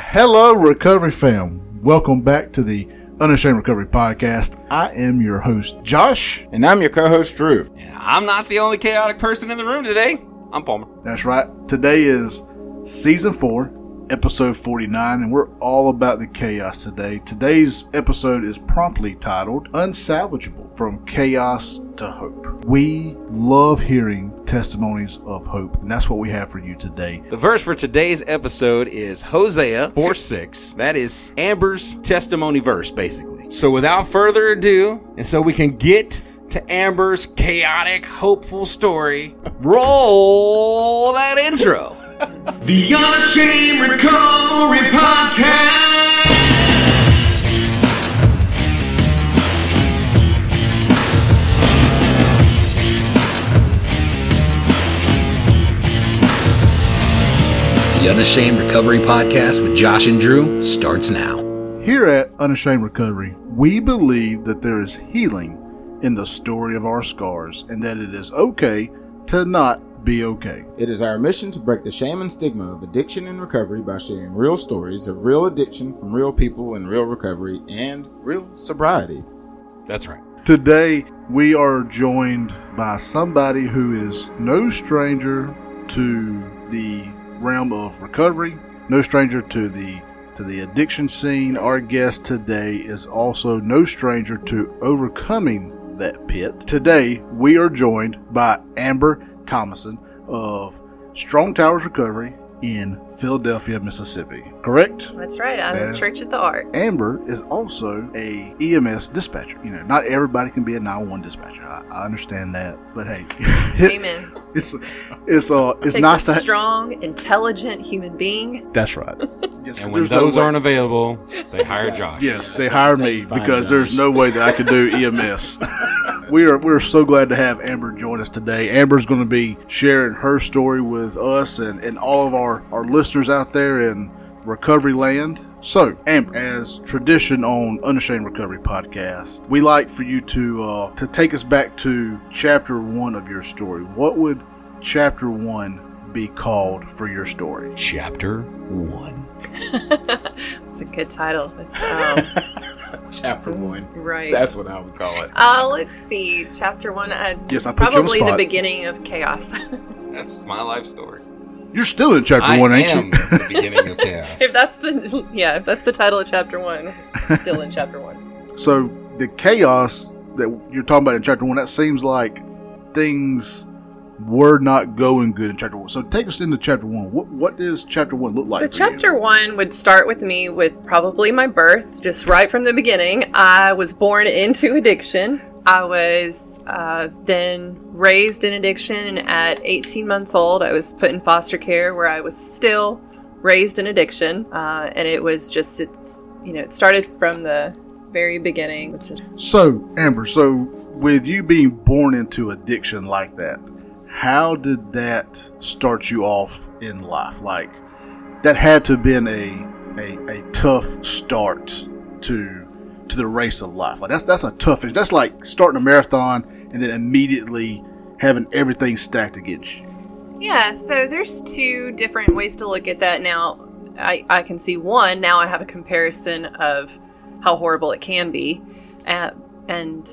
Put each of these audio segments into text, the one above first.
Hello, Recovery fam. Welcome back to the Unashamed Recovery Podcast. I am your host, Josh. And I'm your co-host, Drew. Yeah, I'm not the only chaotic person in the room today. I'm Palmer. That's right. Today is Season 4, Episode 49, and we're all about the chaos today. Today's episode is promptly titled Unsalvageable, From Chaos to Hope. We love hearing testimonies of hope, and that's what we have for you today. The verse for today's episode is Hosea 4:6. That is Amber's testimony verse, basically. So without further ado, and so we can get to Amber's chaotic, hopeful story, roll that intro. The Unashamed Recovery Podcast. The Unashamed Recovery Podcast with Josh and Drew starts now. Here at Unashamed Recovery, we believe that there is healing in the story of our scars and that it is okay to not be okay. It is our mission to break the shame and stigma of addiction and recovery by sharing real stories of real addiction from real people in real recovery and real sobriety. That's right. Today, we are joined by somebody who is no stranger to the realm of recovery, no stranger to the addiction scene. Our guest today is also no stranger to overcoming that pit. Today, we are joined by Amber Thomison of Strong Towers Recovery in Philadelphia, Mississippi. Correct? That's right. I'm in Church at the Ark. Amber is also a EMS dispatcher. You know, not everybody can be a 911 dispatcher. I understand that, but hey, Amen. It's Takes nice a to strong, intelligent human being. That's right. Yes, And when those aren't available, they hire Josh. Yes, they hire me because there's no way that I could do EMS. We're so glad to have Amber join us today. Amber's going to be sharing her story with us and all of our listeners out there in recovery land. So, Amber, as tradition on Unashamed Recovery Podcast, we like for you to take us back to chapter 1 of your story. What would chapter 1 be called for your story? Chapter 1. It's a good title. It's, Chapter 1. right. That's what I would call it. Let's see. Chapter 1. Yes, I put you on the probably spot. the beginning of chaos. That's my life story. You're still in chapter 1, ain't I am you? the beginning of chaos. if that's the title of chapter 1, still in chapter 1. So the chaos that you're talking about in chapter 1, that seems like things were not going good in chapter 1. So take us into chapter 1. What does chapter 1 look like So for chapter 1 would start with me with probably my birth, just right from the beginning. I was born into addiction. I was then raised in addiction, and at 18 months old, I was put in foster care where I was still raised in addiction. And it was just, it started from the very beginning. So, Amber, with you being born into addiction like that, how did that start you off in life? Like, that had to have been a tough start to the race of life. Like that's a tough finish. That's like starting a marathon and then immediately having everything stacked against you. Yeah, so there's two different ways to look at that now. I can see one, now I have a comparison of how horrible it can be and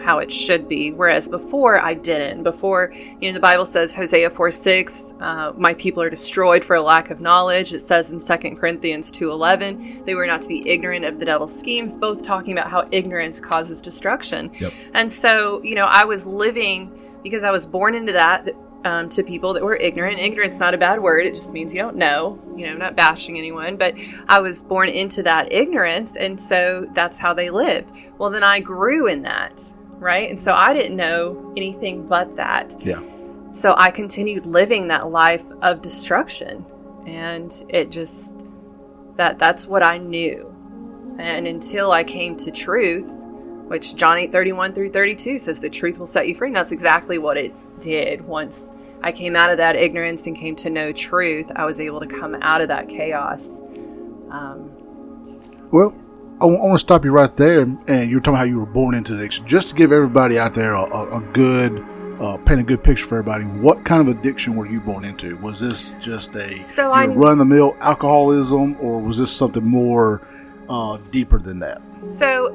how it should be, whereas before I didn't. Before, the Bible says, Hosea 4:6, my people are destroyed for a lack of knowledge. It says in 2 Corinthians 2:11, they were not to be ignorant of the devil's schemes, both talking about how ignorance causes destruction. Yep. And so, I was living, because I was born into that, to people that were ignorant. Ignorant's not a bad word. It just means you don't know. I'm not bashing anyone, but I was born into that ignorance, and so that's how they lived. Well, then I grew in that, right? And so I didn't know anything but that. Yeah. So I continued living that life of destruction, and it just, that's what I knew. And until I came to truth, which John 8:31 through 32 says the truth will set you free. And that's exactly what it did. Once I came out of that ignorance and came to know truth, I was able to come out of that chaos. Well, I want to stop you right there. And you're talking about how you were born into addiction. Just to give everybody out there a good paint a good picture for everybody. What kind of addiction were you born into? Was this just a run-of-the-mill alcoholism, or was this something more deeper than that? So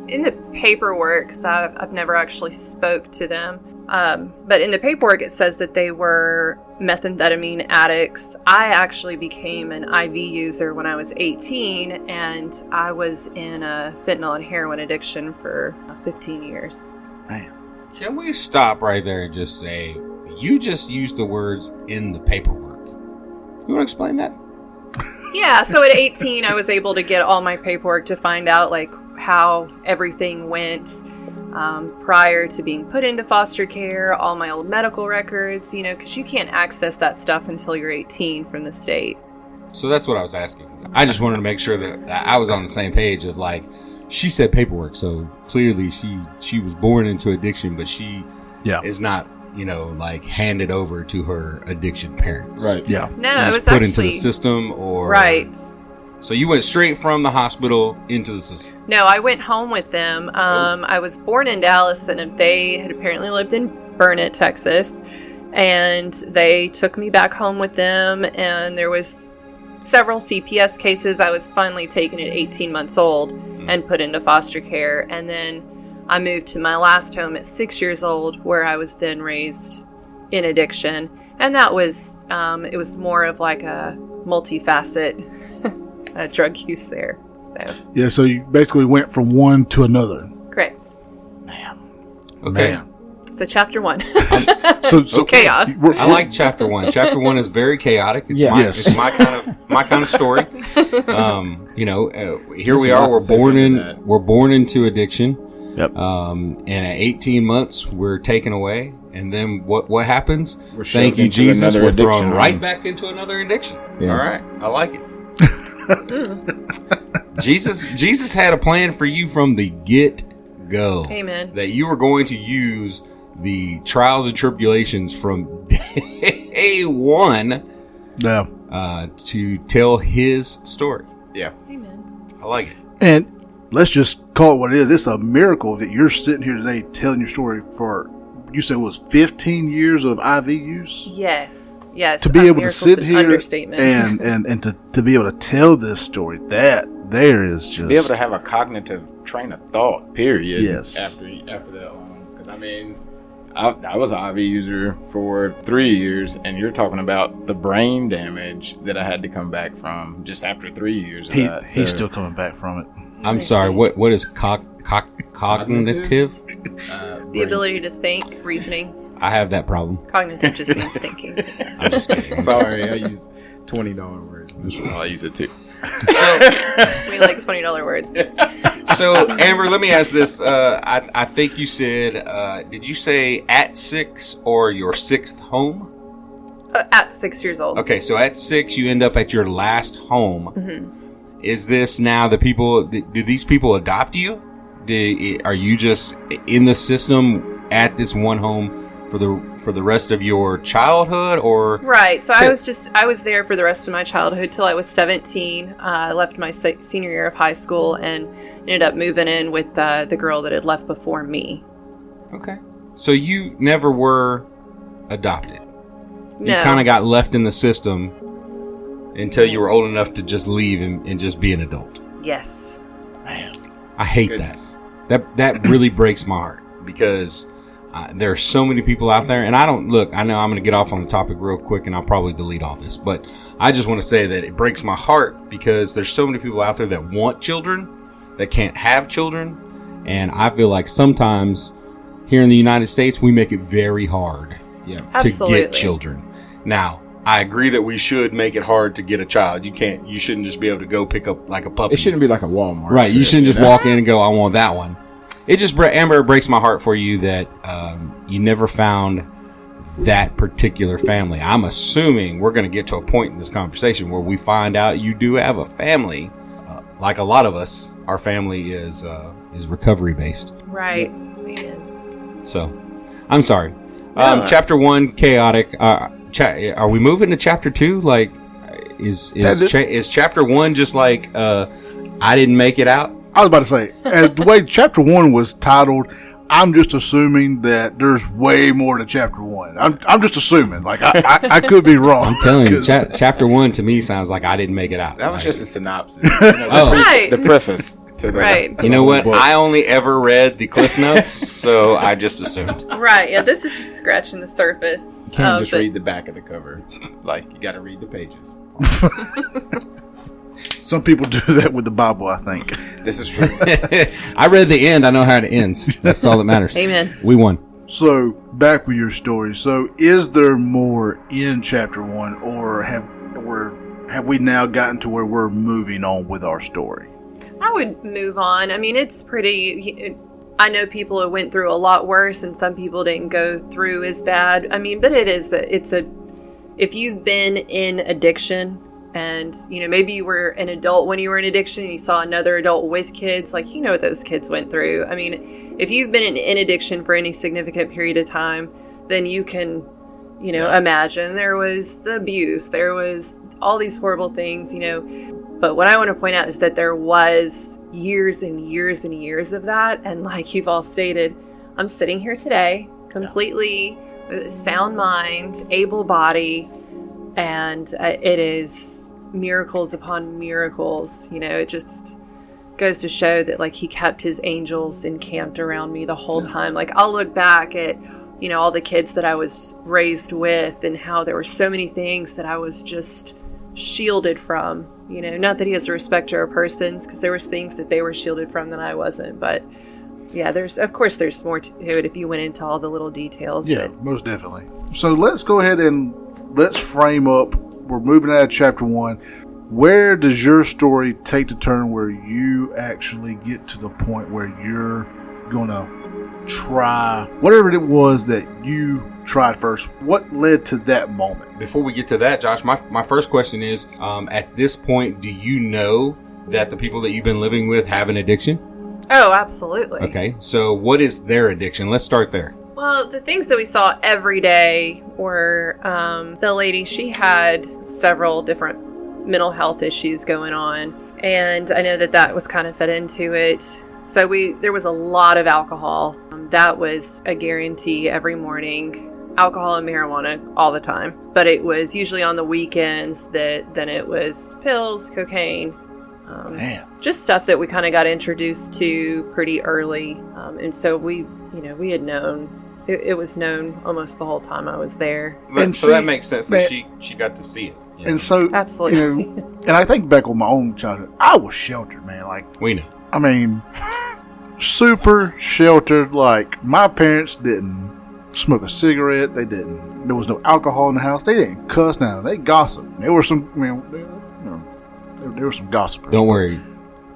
in the paperwork, so I've never actually spoke to them, but in the paperwork it says that they were methamphetamine addicts. I actually became an IV user when I was 18, and I was in a fentanyl and heroin addiction for 15 years. Man. Can we stop right there and just say, you just used the words in the paperwork? You want to explain that? Yeah, so at 18, I was able to get all my paperwork to find out, like, how everything went prior to being put into foster care, all my old medical records, you know, because you can't access that stuff until you're 18 from the state. So that's what I was asking. I just wanted to make sure that I was on the same page of, like, she said paperwork, so clearly she was born into addiction, but she is not, you know, like, handed over to her addiction parents. Right. Yeah. No, She it was was put actually into the system, or right. So you went straight from the hospital into the system. No, I went home with them. I was born in Dallas, and they had apparently lived in Burnet, Texas, and they took me back home with them, and there was several CPS cases. I was finally taken at 18 months old and put into foster care, and then I moved to my last home at 6 years old, where I was then raised in addiction, and that was it was more of like a multifaceted drug use there. So you basically went from one to another. Correct. Man. Okay. Man. So chapter 1. So chaos. I like chapter 1. Chapter 1 is very chaotic. It's Yes. it's my kind of story. You know, here we are. We're born into addiction. Yep. And at 18 months, we're taken away. And then what happens? We're Thank shoved you, into Jesus. another We're thrown addiction, right right? back into another addiction. Yeah. All right. I like it. Jesus had a plan for you from the get-go. Amen. That you were going to use the trials and tribulations from day one to tell his story. Yeah. Amen. I like it. And let's just call it what it is. It's a miracle that you're sitting here today telling your story for, you said it was 15 years of IV use? Yes. To be able to sit here understatement. and to be able to tell this story, that there is just... To be able to have a cognitive train of thought, period. Yes. After that long. Because, I mean, I was an IV user for 3 years, and you're talking about the brain damage that I had to come back from just after 3 years of that. He's still coming back from it. I'm sorry. What is cognitive? The ability to think, reasoning. I have that problem. Cognitive just means thinking. I'm just kidding. Sorry, I use $20 words. I use it too. So We like $20 words. So, Amber, let me ask this. I think you said, did you say at 6 or your 6th home? At 6 years old. Okay, so at 6, you end up at your last home. Mm-hmm. Is this now the people, do these people adopt you? Are you just in the system at this one home for the rest of your childhood, or? Right. So I was there for the rest of my childhood till I was 17. I left my senior year of high school and ended up moving in with the girl that had left before me. Okay. So you never were adopted. No. You kind of got left in the system until you were old enough to just leave and just be an adult. Yes. Man. I hate that. That really breaks my heart, because there are so many people out there, and I know I'm going to get off on the topic real quick, and I'll probably delete all this, but I just want to say that it breaks my heart because there's so many people out there that want children, that can't have children, and I feel like sometimes here in the United States, we make it very hard to get children. Now, I agree that we should make it hard to get a child. You shouldn't just be able to go pick up like a puppy. It shouldn't be like a Walmart. Right. You shouldn't just walk in and go, I want that one. It just, Amber, it breaks my heart for you that you never found that particular family. I'm assuming we're going to get to a point in this conversation where we find out you do have a family. Like a lot of us, our family is recovery based. Right. Man. So, I'm sorry. Chapter 1, chaotic. Are we moving to chapter 2? Like, is chapter 1 just like I didn't make it out? I was about to say, the way chapter 1 was titled, I'm just assuming that there's way more to chapter 1. I'm just assuming. Like, I could be wrong. I'm telling you, chapter 1 to me sounds like I didn't make it out. That was Like, just a synopsis. The preface to the. Right. To you know the what? book. I only ever read the Cliff Notes, so I just assumed. Right. Yeah, this is just scratching the surface. You can't just but- read the back of the cover. Like, you got to read the pages. Some people do that with the Bible, I think. This is true. I read the end. I know how it ends. That's all that matters. Amen. We won. So, back with your story. So, is there more in chapter 1, or have we now gotten to where we're moving on with our story? I would move on. I mean, it's pretty. I know people who went through a lot worse, and some people didn't go through as bad. I mean, but it's a. If you've been in addiction, and maybe you were an adult when you were in addiction, and you saw another adult with kids, like what those kids went through. I mean, if you've been in addiction for any significant period of time, then you can, imagine there was abuse, there was all these horrible things, But what I want to point out is that there was years and years and years of that. And like you've all stated, I'm sitting here today completely sound mind, able body, and it is miracles upon miracles. It just goes to show that like he kept his angels encamped around me the whole time. Like I'll look back at all the kids that I was raised with and how there were so many things that I was just shielded from. Not that he has a respect to our persons, because there was things that they were shielded from that I wasn't. But yeah, there's more to it if you went into all the little details. Yeah, most definitely. So let's go ahead and let's frame up. We're moving out of chapter 1. Where does your story take the turn where you actually get to the point where you're going to try whatever it was that you tried first? What led to that moment? Before we get to that, Josh, my first question is, at this point, do you know that the people that you've been living with have an addiction? Oh, absolutely. Okay, so what is their addiction? Let's start there. Well, the things that we saw every day were the lady, she had several different mental health issues going on. And I know that was kind of fed into it. So there was a lot of alcohol. That was a guarantee every morning. Alcohol and marijuana all the time. But it was usually on the weekends then it was pills, cocaine, just stuff that we kind of got introduced to pretty early. And so we had known. It was known almost the whole time I was there. So that makes sense that she got to see it. And so, absolutely. And I think back on my own childhood, I was sheltered, man. Like, we know. I mean, super sheltered. Like, my parents didn't smoke a cigarette. They didn't. There was no alcohol in the house. They didn't cuss. Now they gossiped. There were some. There were some gossipers. Don't worry.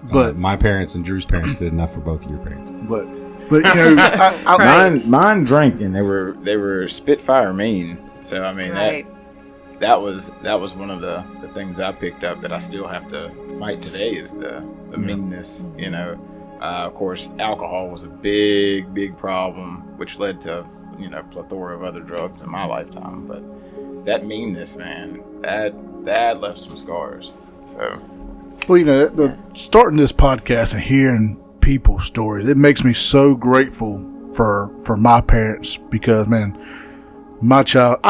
But my parents and Drew's parents did enough for both of your parents. But mine drank, and they were Spitfire mean. So I mean that was one of the things I picked up that I still have to fight today is the meanness. Of course, alcohol was a big problem, which led to plethora of other drugs in my lifetime. But that meanness, man, that left some scars. So, well, starting this podcast and hearing people's stories, it makes me so grateful for my parents, because, man, I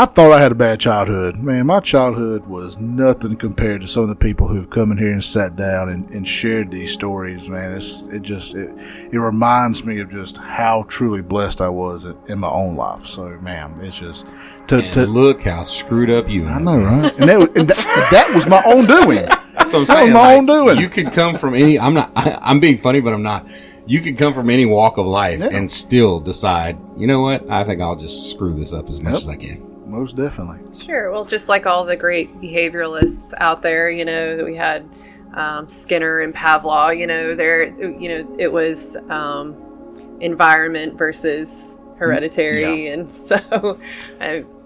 thought I had a bad childhood. Man, my childhood was nothing compared to some of the people who've come in here and sat down and shared these stories. Man, it reminds me of just how truly blessed I was in my own life. So, man, it's just to look how screwed up you. I know, right? And that was my own doing. That's what I'm saying. That was my own doing. You could come from any. I'm being funny, but I'm not. You could come from any walk of life and still decide, you know what? I think I'll just screw this up as much as I can. Most definitely. Sure. Well, just like all the great behavioralists out there, that we had Skinner and Pavlov, it was environment versus hereditary. Yeah. And so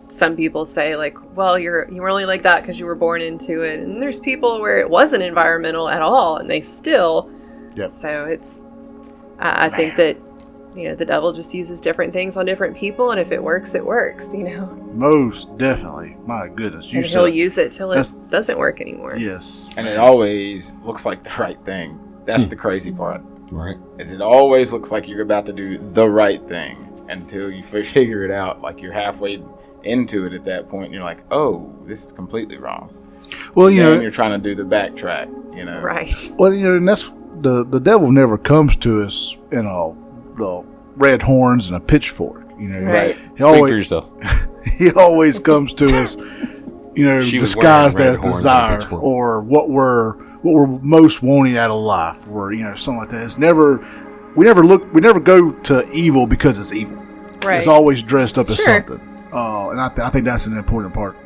some people say, like, well, you were only like that because you were born into it. And there's people where it wasn't environmental at all, and they still. Yep. So it's, I think that, the devil just uses different things on different people, and if it works, it works, Most definitely. My goodness. And he'll use it till it doesn't work anymore. Yes. And it always looks like the right thing. That's the crazy part. Right. Is it always looks like you're about to do the right thing until you figure it out. Like you're halfway into it at that point, and you're like, oh, this is completely wrong. Well, and then you're trying to do the backtrack, Right. Well, and that's the devil never comes to us in the red horns and a pitchfork. Right. Speak for yourself. He always comes to us, disguised as desire or what we're most wanting out of life, or something like that. It's never we never go to evil because it's evil. Right. It's always dressed up as something. And I think that's an important part.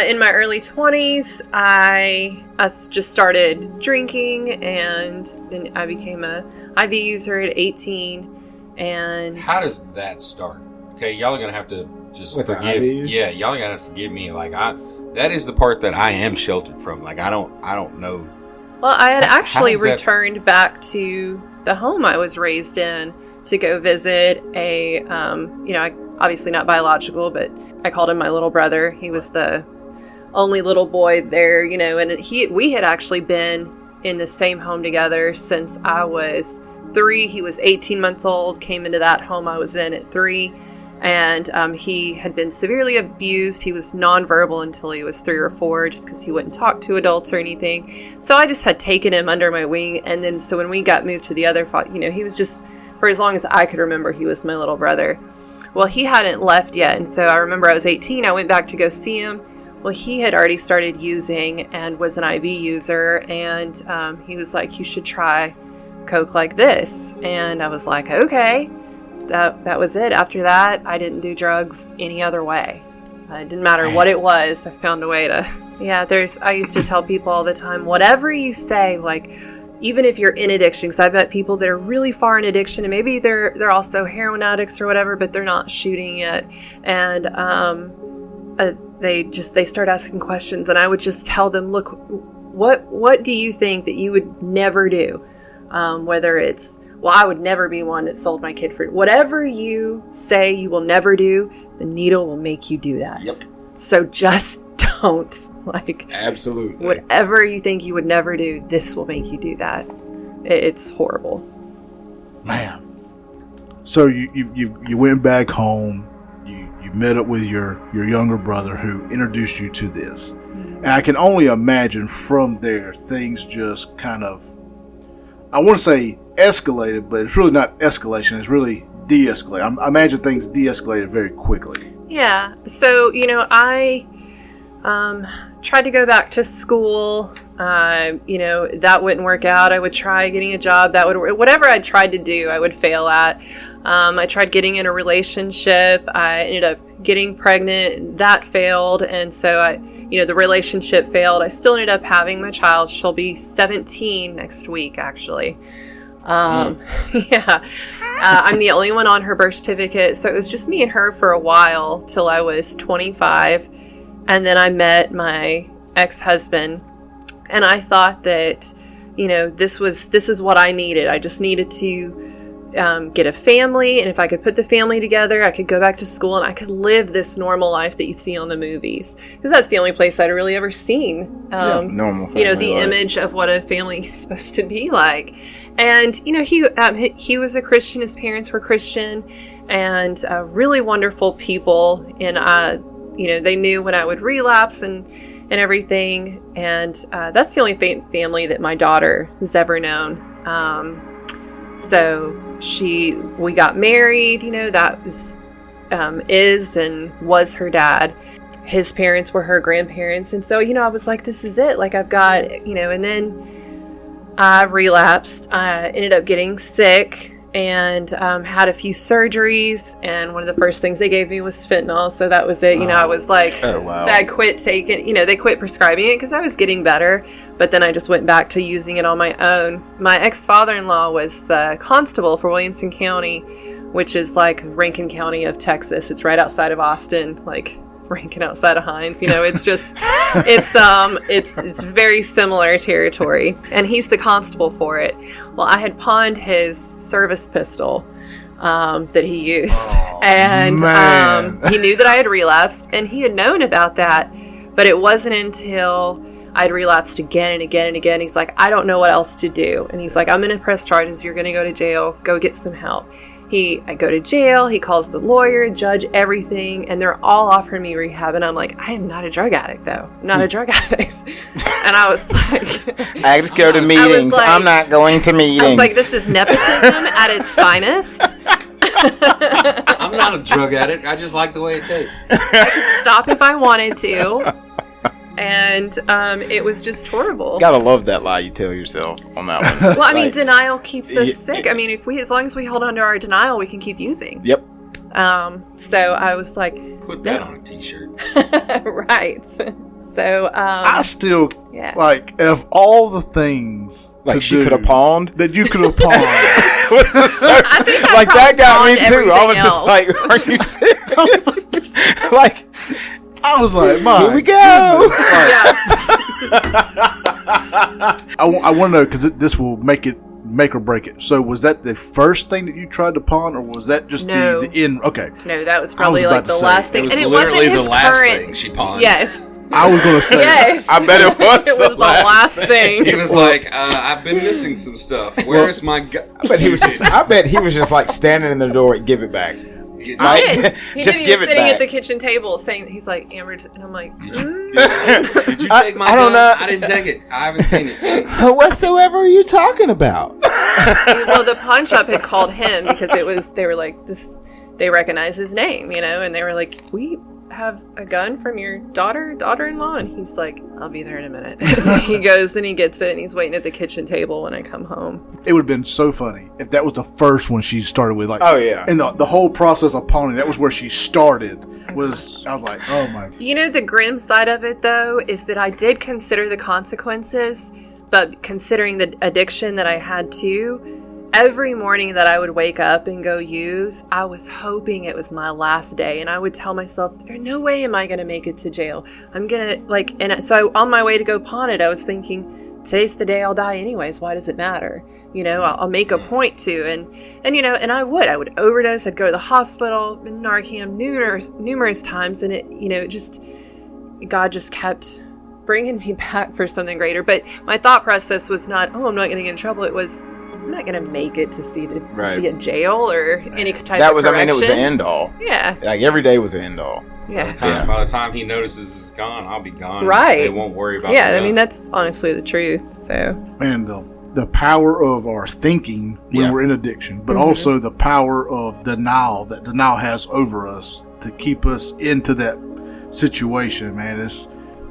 In my early 20s, I just started drinking, and then I became a IV user at 18. And how does that start? Okay, y'all are gonna have to just with forgive. Yeah, y'all are gonna have to forgive me. Like that is the part that I am sheltered from. Like I don't know. Well, I had actually returned back to the home I was raised in to go visit a, obviously not biological, but I called him my little brother. He was the only little boy there, and we had actually been in the same home together since I was 3. He was 18 months old, came into that home I was in at 3. And he had been severely abused. He was nonverbal until he was 3 or 4, just because he wouldn't talk to adults or anything. So I just had taken him under my wing. And then, so when we got moved to the other, he was just, for as long as I could remember, he was my little brother. Well, he hadn't left yet. And so I remember I was 18. I went back to go see him. Well, he had already started using and was an IV user. And he was like, you should try Coke like this. And I was like, okay. That was it. After that, I didn't do drugs any other way. It didn't matter what it was. I found a way to. Yeah, I used to tell people all the time, whatever you say, like, even if you're in addiction, because I've met people that are really far in addiction, and maybe they're also heroin addicts or whatever, but they're not shooting yet, and they start asking questions, and I would just tell them, look, what do you think that you would never do? Whether it's, well, I would never be one that sold my kid for whatever you say you will never do, the needle will make you do that. Yep. So just don't. Absolutely. Whatever you think you would never do, this will make you do that. It's horrible. Man. So you went back home. You met up with your younger brother who introduced you to this. And I can only imagine from there things just kind of, I want to say escalated, but it's really not escalation. It's really de-escalated. I imagine things de-escalated very quickly. Yeah. So, I tried to go back to school. That wouldn't work out. I would try getting a job. That would work. Whatever I tried to do, I would fail at. I tried getting in a relationship. I ended up getting pregnant. That failed. And so the relationship failed. I still ended up having my child. She'll be 17 next week, actually. Yeah. I'm the only one on her birth certificate. So it was just me and her for a while till I was 25. And then I met my ex-husband, and I thought that, this is what I needed. I just needed to get a family, and if I could put the family together, I could go back to school and I could live this normal life that you see on the movies, because that's the only place I'd really ever seen. Normal family the life. image of what a family is supposed to be like. And he was a Christian. His parents were Christian, and really wonderful people. And they knew when I would relapse and everything. And that's the only family that my daughter has ever known. So we got married. That was is and was her dad. His parents were her grandparents. And so I was like, this is it. Like, I've got and then I relapsed. I ended up getting sick and had a few surgeries. And one of the first things they gave me was fentanyl. So that was it. I was like, oh, wow. I quit taking, they quit prescribing it because I was getting better. But then I just went back to using it on my own. My ex-father-in-law was the constable for Williamson County, which is like Rankin County of Texas. It's right outside of Austin, like Rankin outside of Hines. It's just, it's very similar territory. And he's the constable for it. Well, I had pawned his service pistol that he used. And he knew that I had relapsed, and he had known about that. But it wasn't until I'd relapsed again and again and again. He's like, I don't know what else to do. And he's like, I'm going to press charges. You're going to go to jail. Go get some help. I go to jail. He calls the lawyer, judge, everything. And they're all offering me rehab. And I'm like, I am not a drug addict, though. I'm not a drug addict. And I was like... I just go to meetings. Like, I'm not going to meetings. I was like, this is nepotism at its finest. I'm not a drug addict. I just like the way it tastes. I could stop if I wanted to. And it was just horrible. Gotta love that lie you tell yourself on that one. Well, I mean, denial keeps us sick. I mean, as long as we hold on to our denial, we can keep using. Yep. So I was like, put that on a t-shirt. Right. So I still like of all the things like she could have pawned that you could have pawned. I think I like that got me too. I was else. just like, are you serious? Like. I was like, here we go. I want to know because this will make or break it. So was that the first thing that you tried to pawn, or was that just the end? Okay. No, that was probably like the last thing. It was and it literally wasn't his the last current thing she pawned. Yes. I was going to say. Yes. I bet it was. It was the last thing. He was like, I've been missing some stuff. Where's my I bet he was just like standing in the door, give it back. Like, he just did. give He was it sitting back at the kitchen table saying, he's like, Amber, and I'm like, Did you take my gun? I didn't take it. I haven't seen it. Whatsoever are you talking about? Well, the pawn shop had called him because they were like, they recognize his name, and they were like, we have a gun from your daughter-in-law, and he's like, I'll be there in a minute. And he goes and he gets it, and he's waiting at the kitchen table when I come home. It would have been so funny if that was the first one she started with. Like, oh yeah, and the whole process of pawning, that was where she started. I was like, oh my. The grim side of it though is that I did consider the consequences, but considering the addiction that I had too. Every morning that I would wake up and go use, I was hoping it was my last day. And I would tell myself, there's no way am I going to make it to jail. I'm going to, and so on my way to go pawn it, I was thinking, today's the day I'll die anyways. Why does it matter? I'll make a point to. And I would overdose. I'd go to the hospital, been Narcan numerous times. And God just kept bringing me back for something greater. But my thought process was not, I'm not going to get in trouble. It was, I'm not going to make it to see a jail or any type of correction. It was an end all. Yeah. Like every day was an end all. Yeah. By the time he notices it's gone, I'll be gone. Right. They won't worry about it. Yeah, I mean, that's honestly the truth. So. Man, the power of our thinking when we're in addiction, but also the power of denial that denial has over us to keep us into that situation, man. It's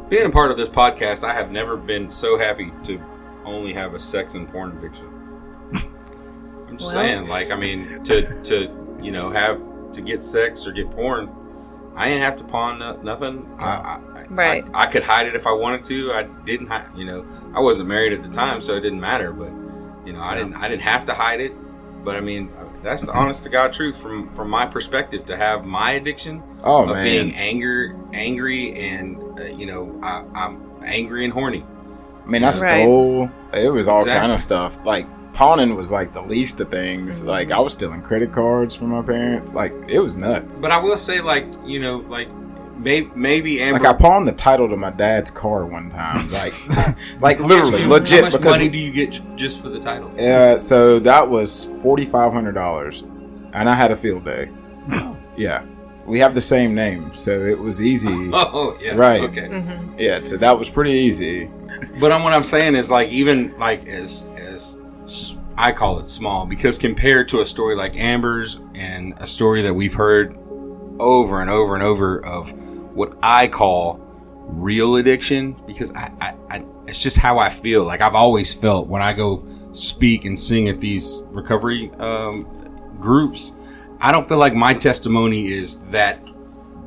being a part of this podcast, I have never been so happy to only have a sex and porn addiction. I'm just saying, like, I mean, to have to get sex or get porn, I didn't have to pawn nothing. Right. I could hide it if I wanted to. I didn't. I wasn't married at the time, so it didn't matter. But I didn't have to hide it. But I mean, that's the honest to God truth from my perspective. To have my addiction of being angry, and I'm angry and horny. I mean, I stole. It was all kind of stuff. Like pawning was like the least of things. Mm-hmm. Like I was stealing credit cards from my parents. Like it was nuts. But I will say, maybe Amber. Like I pawned the title to my dad's car one time. Like literally, legit. How much money do you get just for the title? So that was $4,500, and I had a field day. Yeah. We have the same name, so it was easy. Oh, yeah. Right. Okay. Mm-hmm. Yeah, so that was pretty easy. But what I'm saying is, like, even like as I call it small, because compared to a story like Amber's and a story that we've heard over and over and over of what I call real addiction, because I it's just how I feel. Like I've always felt when I go speak and sing at these recovery groups, I don't feel like my testimony is that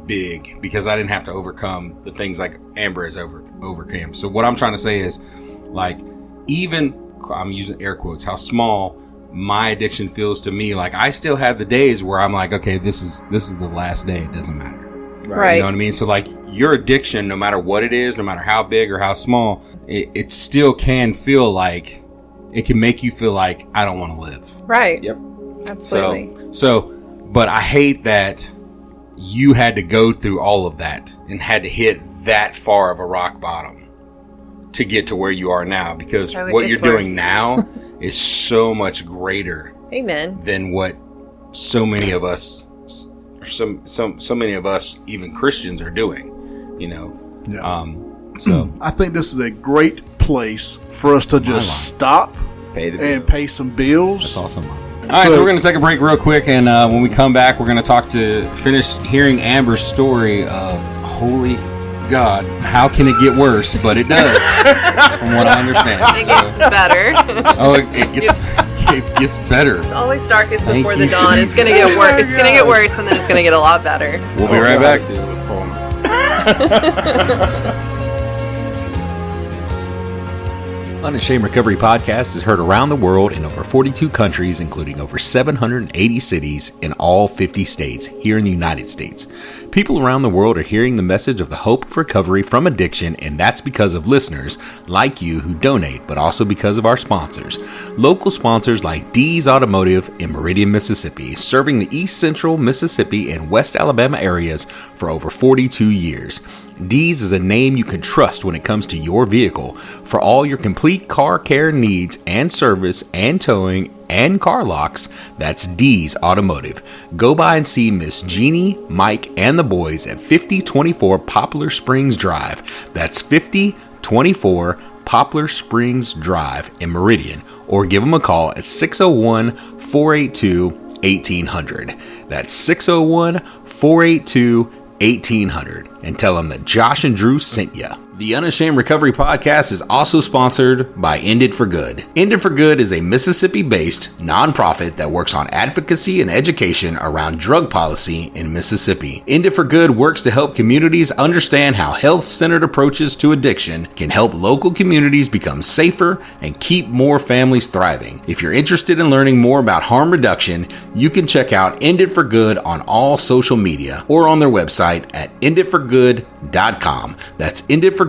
big because I didn't have to overcome the things like Amber has overcame. So what I'm trying to say is, like, even I'm using air quotes, how small my addiction feels to me. Like I still have the days where I'm like, okay, this is the last day. It doesn't matter. Right. You know what I mean? So like your addiction, no matter what it is, no matter how big or how small, it still can feel like it can make you feel like I don't want to live. Right. Yep. Absolutely. But I hate that you had to go through all of that and had to hit that far of a rock bottom to get to where you are now, because Oh, it what gets you're doing worse. now is so much greater Amen. than what so many of us, so many of us, even Christians, are doing. Yeah. So I think this is a great place for us to just stop Pay the and bills. pay some bills. That's awesome. all right, so we're going to take a break real quick, and when we come back, we're going to finish hearing Amber's story of holy God, how can it get worse? But it does, from what I understand. It gets better. It gets better. It's always darkest Thank before the you, dawn. It's gonna get worse. It's gonna get worse, and then it's gonna get a lot better. We'll be right back. Unashamed Recovery Podcast is heard around the world in over 42 countries, including over 780 cities in all 50 states here in the United States. People around the world are hearing the message of the hope of recovery from addiction, and that's because of listeners like you who donate, but also because of our sponsors. Local sponsors like D's Automotive in Meridian, Mississippi, serving the East Central Mississippi and West Alabama areas for over 42 years. D's is a name you can trust when it comes to your vehicle. For all your complete car care needs and service and towing and car locks, that's D's Automotive. Go by and see Miss Jeannie, Mike, and the boys at 5024 Poplar Springs Drive. That's 5024 Poplar Springs Drive in Meridian, or give them a call at 601-482-1800. That's 601-482-1800, and tell them that Josh and Drew sent you. The Unashamed Recovery Podcast is also sponsored by End It for Good. End It for Good is a Mississippi-based nonprofit that works on advocacy and education around drug policy in Mississippi. End It for Good works to help communities understand how health-centered approaches to addiction can help local communities become safer and keep more families thriving. If you're interested in learning more about harm reduction, you can check out End It for Good on all social media or on their website at enditforgood.com. That's enditforgood.com.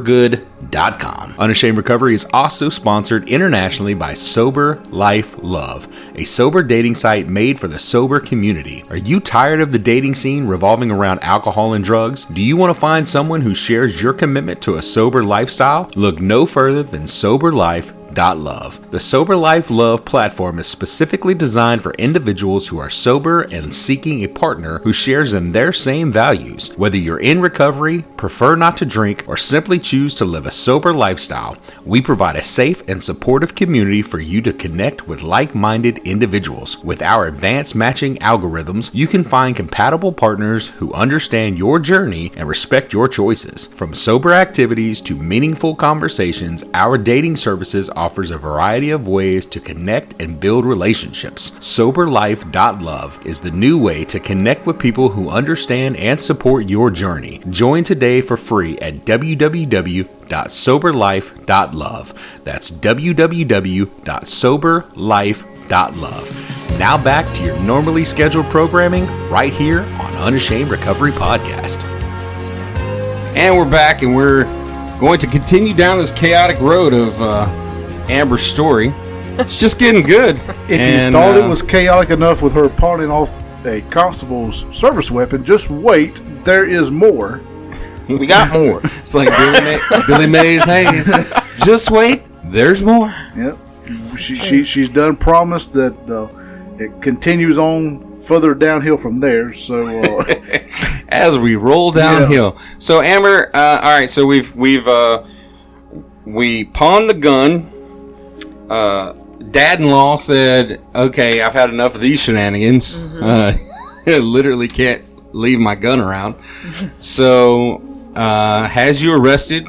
Unashamed Recovery is also sponsored internationally by Sober Life Love, a sober dating site made for the sober community. Are you tired of the dating scene revolving around alcohol and drugs? Do you want to find someone who shares your commitment to a sober lifestyle? Look no further than Sober Life Love. The Sober Life Love platform is specifically designed for individuals who are sober and seeking a partner who shares in their same values. Whether you're in recovery, prefer not to drink, or simply choose to live a sober lifestyle, we provide a safe and supportive community for you to connect with like-minded individuals. With our advanced matching algorithms, you can find compatible partners who understand your journey and respect your choices. From sober activities to meaningful conversations, our dating services offers a variety of ways to connect and build relationships. SoberLife.love is the new way to connect with people who understand and support your journey. Join today for free at www.soberlife.love. That's www.soberlife.love. Now back to your normally scheduled programming right here on Unashamed Recovery Podcast. And we're back, and we're going to continue down this chaotic road of Amber's story. It's just getting good. If you thought it was chaotic enough with her pawning off a constable's service weapon, just wait. There is more. We got more. It's like Billy Mays Hayes. Just wait. There's more. Yep. She's done promised that it continues on further downhill from there. So as we roll downhill. Yeah. So Amber, all right. So we pawned the gun. Dad-in-law said, "Okay, I've had enough of these shenanigans. Literally can't leave my gun around." So has you arrested.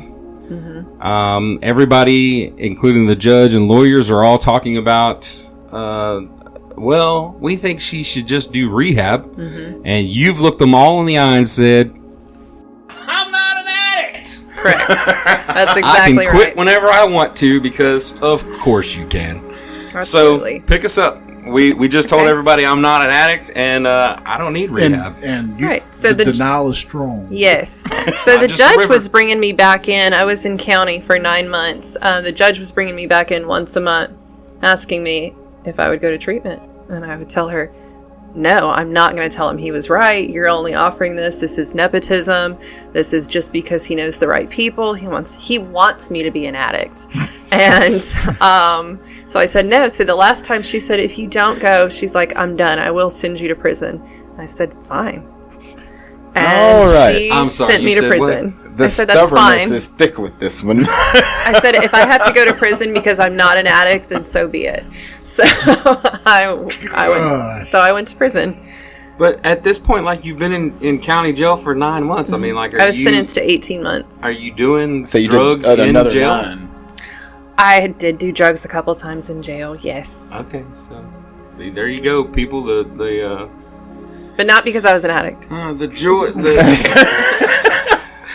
Everybody, including the judge and lawyers, are all talking about, well, we think she should just do rehab. And you've looked them all in the eye and said, "I'm not an addict." Correct. That's exactly I can quit right. whenever I want to, because of course you can. Absolutely. So pick us up. We just told everybody I'm not an addict, and I don't need rehab. And Right. So the denial is strong. Yes. So the judge was bringing me back in. I was in county for 9 months. The judge was bringing me back in once a month, asking me if I would go to treatment. And I would tell her, no, I'm not going to tell him he was right. You're only offering this. This is nepotism. This is just because he knows the right people. He wants me to be an addict. And so I said no. So the last time she said, if you don't go, she's like, I'm done. I will send you to prison. I said, fine. And she sent me to prison. The stubbornness is thick with this one. I said, if I have to go to prison because I'm not an addict, then so be it. So I went to prison. But at this point, like, you've been in county jail for 9 months. I mean, like, I was sentenced to 18 months. Are you doing drugs in jail? 9. I did do drugs a couple times in jail, yes. Okay, so see, there you go, people. But not because I was an addict.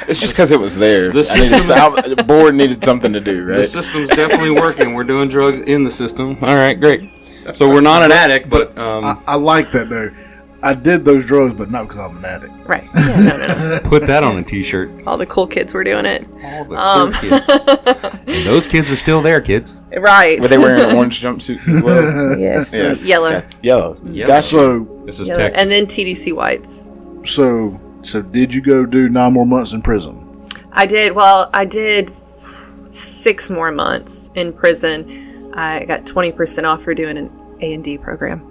It's just because it was there. The board needed something to do, right? The system's definitely working. We're doing drugs in the system. All right, great. So we're not an addict, but I like that though. I did those drugs, but not because I'm an addict. Right. Yeah, no. Put that on a T-shirt. All the cool kids were doing it. All the cool kids. And those kids are still there, kids. Right. Were they wearing orange jumpsuits as well? Yes. Yellow. Okay. Yellow. Gotcha. So this is Yellow. Texas. And then TDC whites. So did you go do 9 more months in prison? I did. Well, I did 6 more months in prison. I got 20% off for doing an A&D program.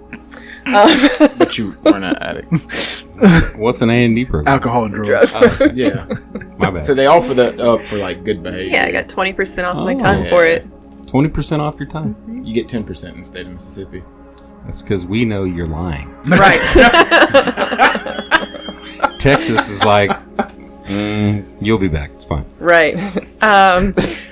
But you weren't an addict. What's an A&D program? Alcohol and drugs. Yeah. My bad. So they offer that up for like good behavior. Yeah, I got 20% off my time for it. 20% off your time? You get 10% in the state of Mississippi. That's because we know you're lying. Right. Texas is like, you'll be back. It's fine. Right.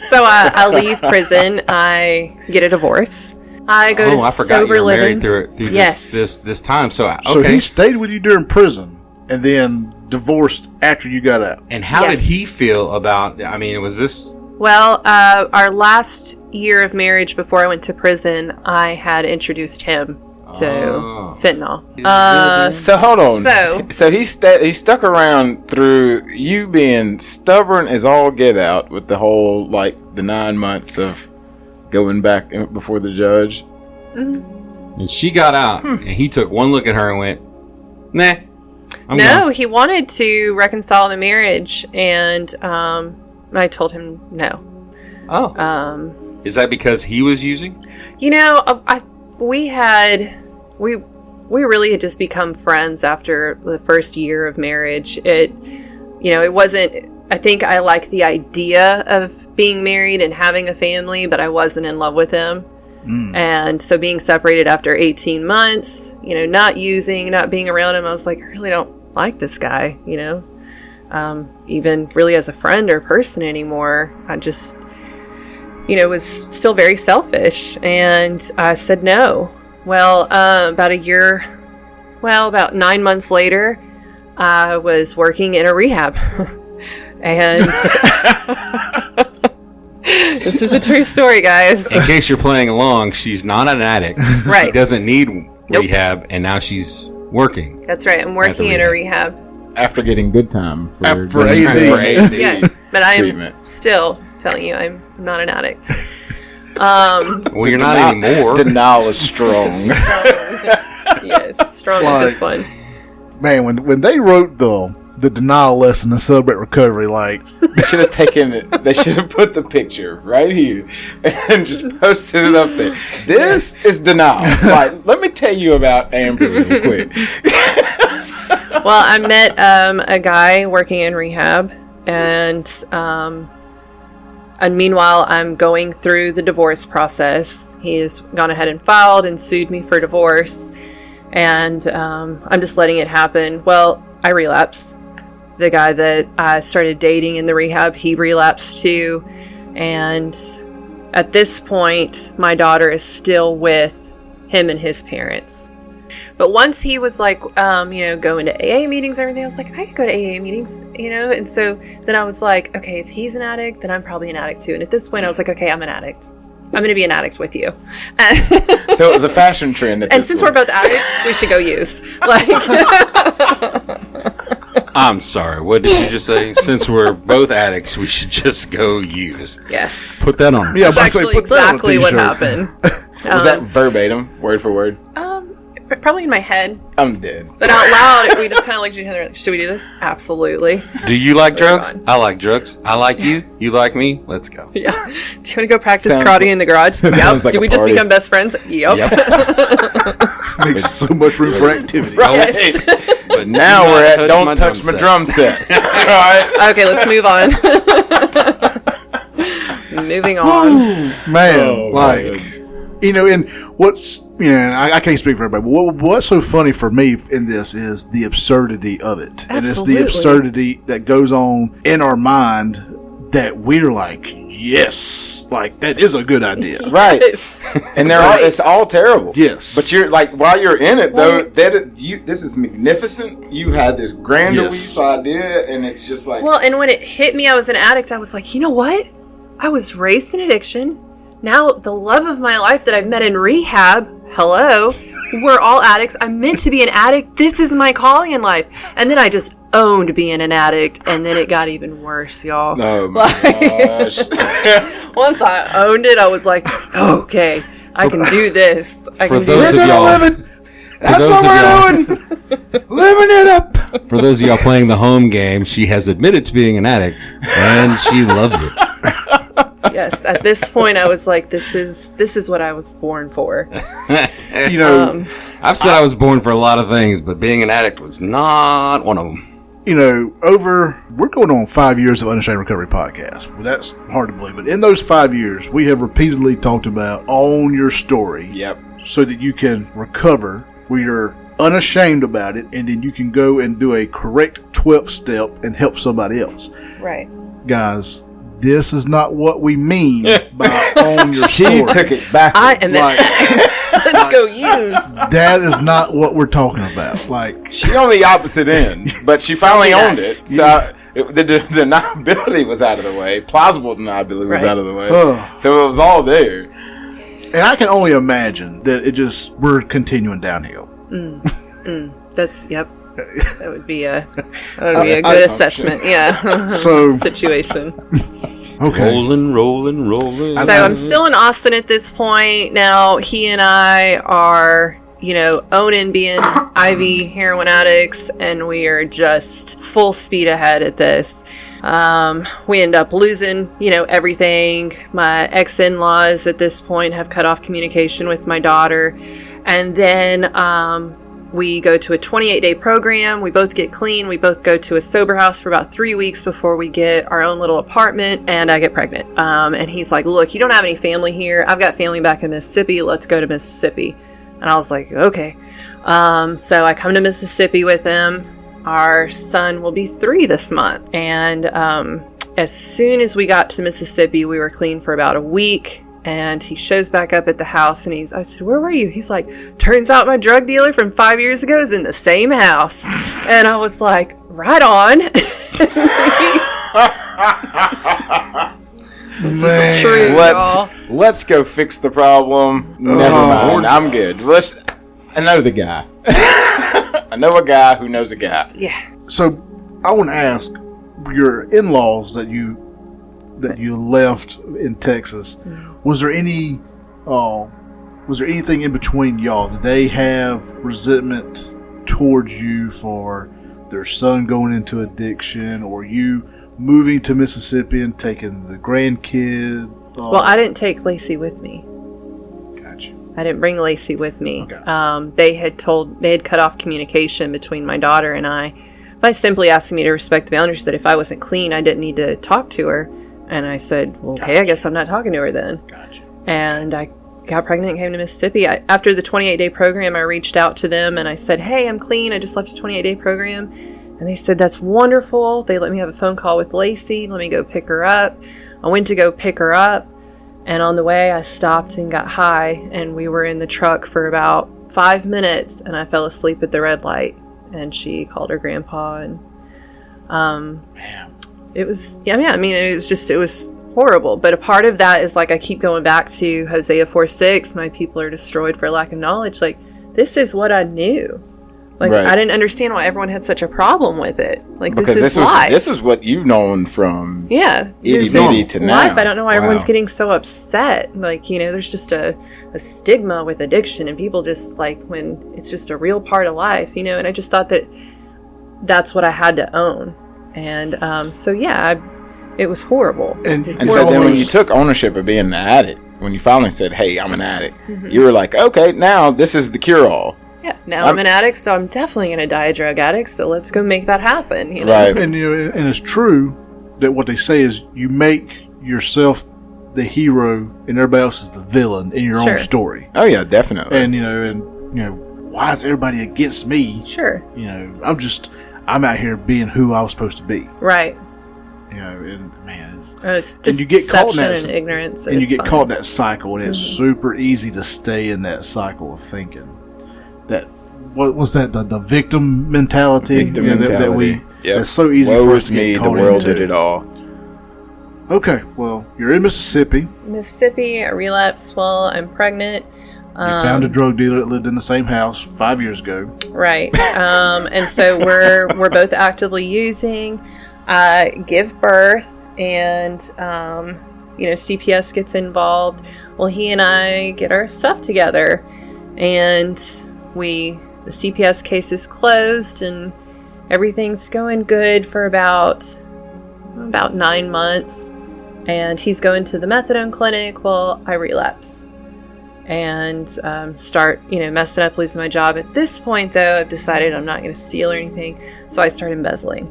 So I leave prison. I get a divorce. I go to I forgot sober you were living. married through this time. So So he stayed with you during prison and then divorced after you got out. And how did he feel about? I mean, was this? Well, our last year of marriage before I went to prison, I had introduced him to fentanyl. So hold on. So he stuck around through you being stubborn as all get out with the whole like the 9 months of going back before the judge. Mm-hmm. And she got out, and he took one look at her and went, "Nah." No, he wanted to reconcile the marriage, and I told him no. Oh. Is that because he was using? You know, we really had just become friends after the first year of marriage. It wasn't. I think I liked the idea of being married and having a family, but I wasn't in love with him. And so being separated after 18 months, not using, not being around him, I was like, I really don't like this guy, even really as a friend or person anymore. I just, was still very selfish. And I said no. Well, about 9 months later, I was working in a rehab. And this is a true story, guys. In case you're playing along, she's not an addict. Right. She doesn't need rehab, and now she's working. That's right. I'm working in a rehab. After getting good time for AD. Yes, but I am still telling you I'm not an addict. Well, you're not anymore. Denial is strong. Yes, strong with this one. Man, when they wrote the denial lesson in Celebrate Recovery, like they should have taken it. They should have put the picture right here and just posted it up there. This is denial. Like, let me tell you about Amber real quick. Well, I met a guy working in rehab, and meanwhile, I'm going through the divorce process. He has gone ahead and filed and sued me for divorce, and I'm just letting it happen. Well, I relapse. The guy that I started dating in the rehab, he relapsed too. And at this point, my daughter is still with him and his parents. But once he was like, going to AA meetings and everything, I was like, I could go to AA meetings, And so then I was like, okay, if he's an addict, then I'm probably an addict too. And at this point, I was like, okay, I'm an addict. I'm going to be an addict with you. So it was a fashion trend. And since we're both addicts, we should go use. I'm sorry. What did you just say? Since we're both addicts, we should just go use. Yes. Put that on. Yeah, that's actually exactly what happened. Was that verbatim, word for word? Probably in my head. I'm dead. But out loud, we just kind of looked at each other like, should we do this? Absolutely. Do you like drugs? Fun. I like drugs. I like you. You like me? Let's go. Yeah. Do you want to go practice Sounds karate in the garage? Yep. like Did a we just party. become best friends? Yep. Makes so much room for activity. Yes. But Now we're at don't touch touch my drum set. All right. Okay, let's move on. Moving on. Man, and what's, I can't speak for everybody, but what's so funny for me in this is the absurdity of it. And it's the Absolutely. absurdity that goes on in our mind that we're like, yes, like that is a good idea. Right. And it's all terrible. Yes. But you're like, while you're in it though, this is magnificent. You had this grandiose idea, and it's just like, Well, and when it hit me, I was an addict. I was like, you know what? I was raised in addiction. Now the love of my life that I've met in rehab, hello, we're all addicts. I'm meant to be an addict. This is my calling in life. And then I just owned being an addict, and then it got even worse, y'all. oh my gosh. Once I owned it, I was like, okay, I can do this. I for can do those this. of y'all- live it. That's those what of we're doing. Living it up. For those of y'all playing the home game, she has admitted to being an addict, and she loves it. Yes, at this point, I was like, this is what I was born for. I've said I was born for a lot of things, but being an addict was not one of them. We're going on 5 years of Unashamed Recovery podcast. Well, that's hard to believe, but in those 5 years, we have repeatedly talked about own your story. Yep. So that you can recover where you're unashamed about it, and then you can go and do a correct 12th step and help somebody else. Right. Guys, this is not what we mean by own your story. She took it backwards. Let's go use. That is not what we're talking about. Like, She on the opposite end, but she finally owned it. So the deniability was out of the way. Plausible deniability was Right. out of the way. Ugh. So it was all there. and I can only imagine that we're continuing downhill. That's yep. That would be a good assessment. Yeah. So- situation. Okay. Rolling. So I'm still in Austin at this point. Now he and I are, owning being IV heroin addicts, and we are just full speed ahead at this. We end up losing, everything. My ex-in-laws at this point have cut off communication with my daughter. And then we go to a 28-day program. We both get clean. We both go to a sober house for about 3 weeks before we get our own little apartment, and I get pregnant. And he's like, look, you don't have any family here. I've got family back in Mississippi. Let's go to Mississippi. And I was like, okay. So I come to Mississippi with him. Our son will be 3 this month. And as soon as we got to Mississippi, we were clean for about a week. And he shows back up at the house, and I said, where were you? He's like, turns out my drug dealer from 5 years ago is in the same house. And I was like, right on. This is true, y'all. Let's go fix the problem. Never mind. I'm good. I know the guy. I know a guy who knows a guy. Yeah. So I want to ask your in-laws that you left in Texas. Was there anything in between y'all? Did they have resentment towards you for their son going into addiction, or you moving to Mississippi and taking the grandkid? Well, I didn't take Lacey with me. Gotcha. I didn't bring Lacey with me. Okay. They had cut off communication between my daughter and I by simply asking me to respect the boundaries, that if I wasn't clean, I didn't need to talk to her. And I said, well, okay, I guess I'm not talking to her then. Gotcha. And I got pregnant and came to Mississippi. After the 28-day program, I reached out to them and I said, hey, I'm clean. I just left a 28-day program. And they said, that's wonderful. They let me have a phone call with Lacey. Let me go pick her up. I went to go pick her up. And on the way, I stopped and got high. And we were in the truck for about 5 minutes. And I fell asleep at the red light. And she called her grandpa. And it was, it was horrible. But a part of that is, like, I keep going back to Hosea 4:6. My people are destroyed for lack of knowledge. Like, this is what I knew. Like, Right. I didn't understand why everyone had such a problem with it. Like, Because this is life. this is what you've known from Yeah. itty This bitty is to life. now. I don't know why everyone's Wow. getting so upset. Like, there's just a stigma with addiction, and people just, like, when it's just a real part of life, and I just thought that that's what I had to own. And so, yeah, it was horrible. And so then when you took ownership of being an addict, when you finally said, hey, I'm an addict, you were like, okay, now this is the cure-all. Yeah, now I'm an addict, so I'm definitely going to die a drug addict, so let's go make that happen. Right. And and it's true that what they say is you make yourself the hero and everybody else is the villain in your own story. Oh yeah, definitely. And why is everybody against me? Sure. I'm out here being who I was supposed to be. Right. And man, It's just and you get caught in that and ignorance, and you get fun. caught in that cycle, and it's super easy to stay in that cycle of thinking that what was that the victim mentality? Victim mentality. That's so easy Woe for is us to get me, the caught world into. did it all. Okay, well, you're in Mississippi. Mississippi, I relapsed while I'm pregnant. You found a drug dealer that lived in the same house 5 years ago. Right. And so we're both actively using, give birth, and CPS gets involved. Well, he and I get our stuff together, and the CPS case is closed, and everything's going good for about 9 months. And he's going to the methadone clinic while I relapse and start, messing up, losing my job. At this point, though, I've decided I'm not going to steal or anything, so I start embezzling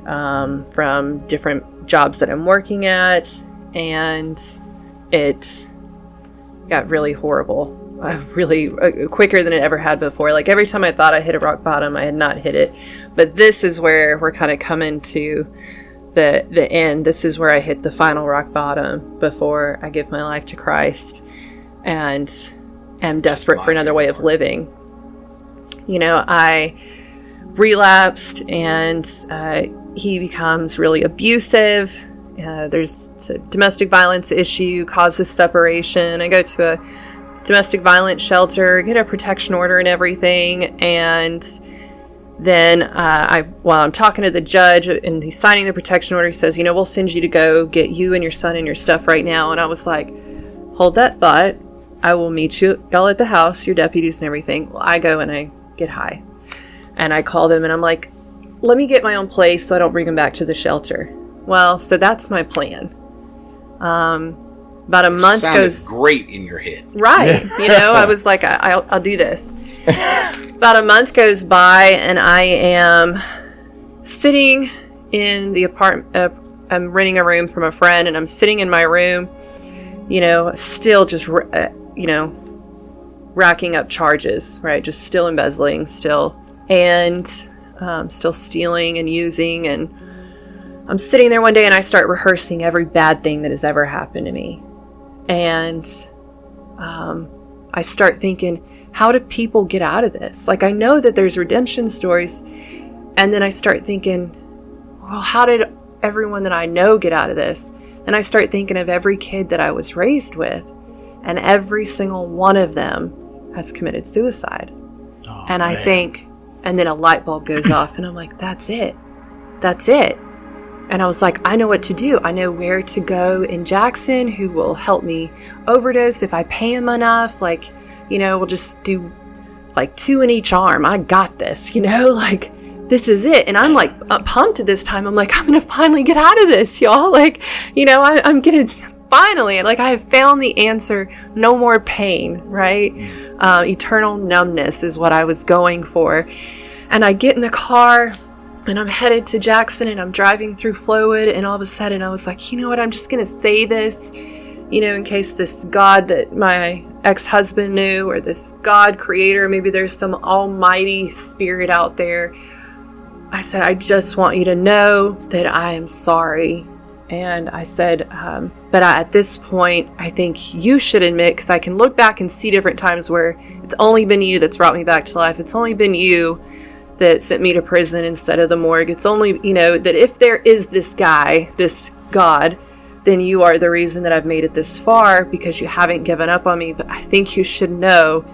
from different jobs that I'm working at, and it got really horrible. Really quicker than it ever had before. Like, every time I thought I hit a rock bottom, I had not hit it. But this is where we're kind of coming to the end. This is where I hit the final rock bottom before I give my life to Christ and am desperate for another way of living. I relapsed, and he becomes really abusive. There's a domestic violence issue, causes separation. I go to a domestic violence shelter, get a protection order and everything, and then while I'm talking to the judge and he's signing the protection order, he says, we'll send you to go get you and your son and your stuff right now. And I was like, hold that thought. I will meet y'all at the house, your deputies and everything. Well, I go and I get high. And I call them and I'm like, let me get my own place so I don't bring them back to the shelter. Well, so that's my plan. About a month goes great in your head. Right. I was like, I'll do this. About a month goes by, and I am sitting in the apartment. I'm renting a room from a friend, and I'm sitting in my room, still just, racking up charges, right? Just still embezzling, and still stealing and using. And I'm sitting there one day, and I start rehearsing every bad thing that has ever happened to me. And I start thinking, how do people get out of this? Like, I know that there's redemption stories. And then I start thinking, well, how did everyone that I know get out of this? And I start thinking of every kid that I was raised with. And every single one of them has committed suicide. Oh, and I think, and then a light bulb goes off. And I'm like, that's it. That's it. And I was like, I know what to do. I know where to go in Jackson, who will help me overdose if I pay him enough. Like, we'll just do like 2 in each arm. I got this, this is it. And I'm like pumped at this time. I'm like, I'm going to finally get out of this, y'all. Like, I'm going to finally, like, I have found the answer. No more pain, right? Eternal numbness is what I was going for. And I get in the car, and I'm headed to Jackson, and I'm driving through Flowood, and all of a sudden I was like, you know what, I'm just going to say this, in case this God that my ex-husband knew, or this God creator, maybe there's some almighty spirit out there. I said, I just want you to know that I am sorry. And I said, but at this point, I think you should admit, because I can look back and see different times where it's only been you that's brought me back to life. It's only been you that sent me to prison instead of the morgue. It's only, that if there is this guy, this God, then you are the reason that I've made it this far, because you haven't given up on me. But I think you should know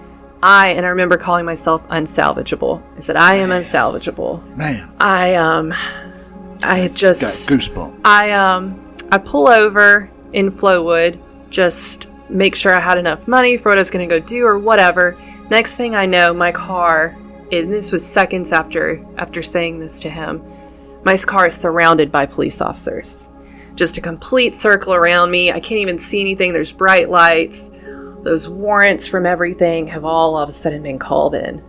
I remember calling myself unsalvageable. I said, I am unsalvageable. Man. I had just got goosebumps. I pull over in Flowwood, just make sure I had enough money for what I was going to go do or whatever. Next thing I know, my car, and this was seconds after saying this to him, my car is surrounded by police officers. Just a complete circle around me. I can't even see anything. There's bright lights. Those warrants from everything have all of a sudden been called in.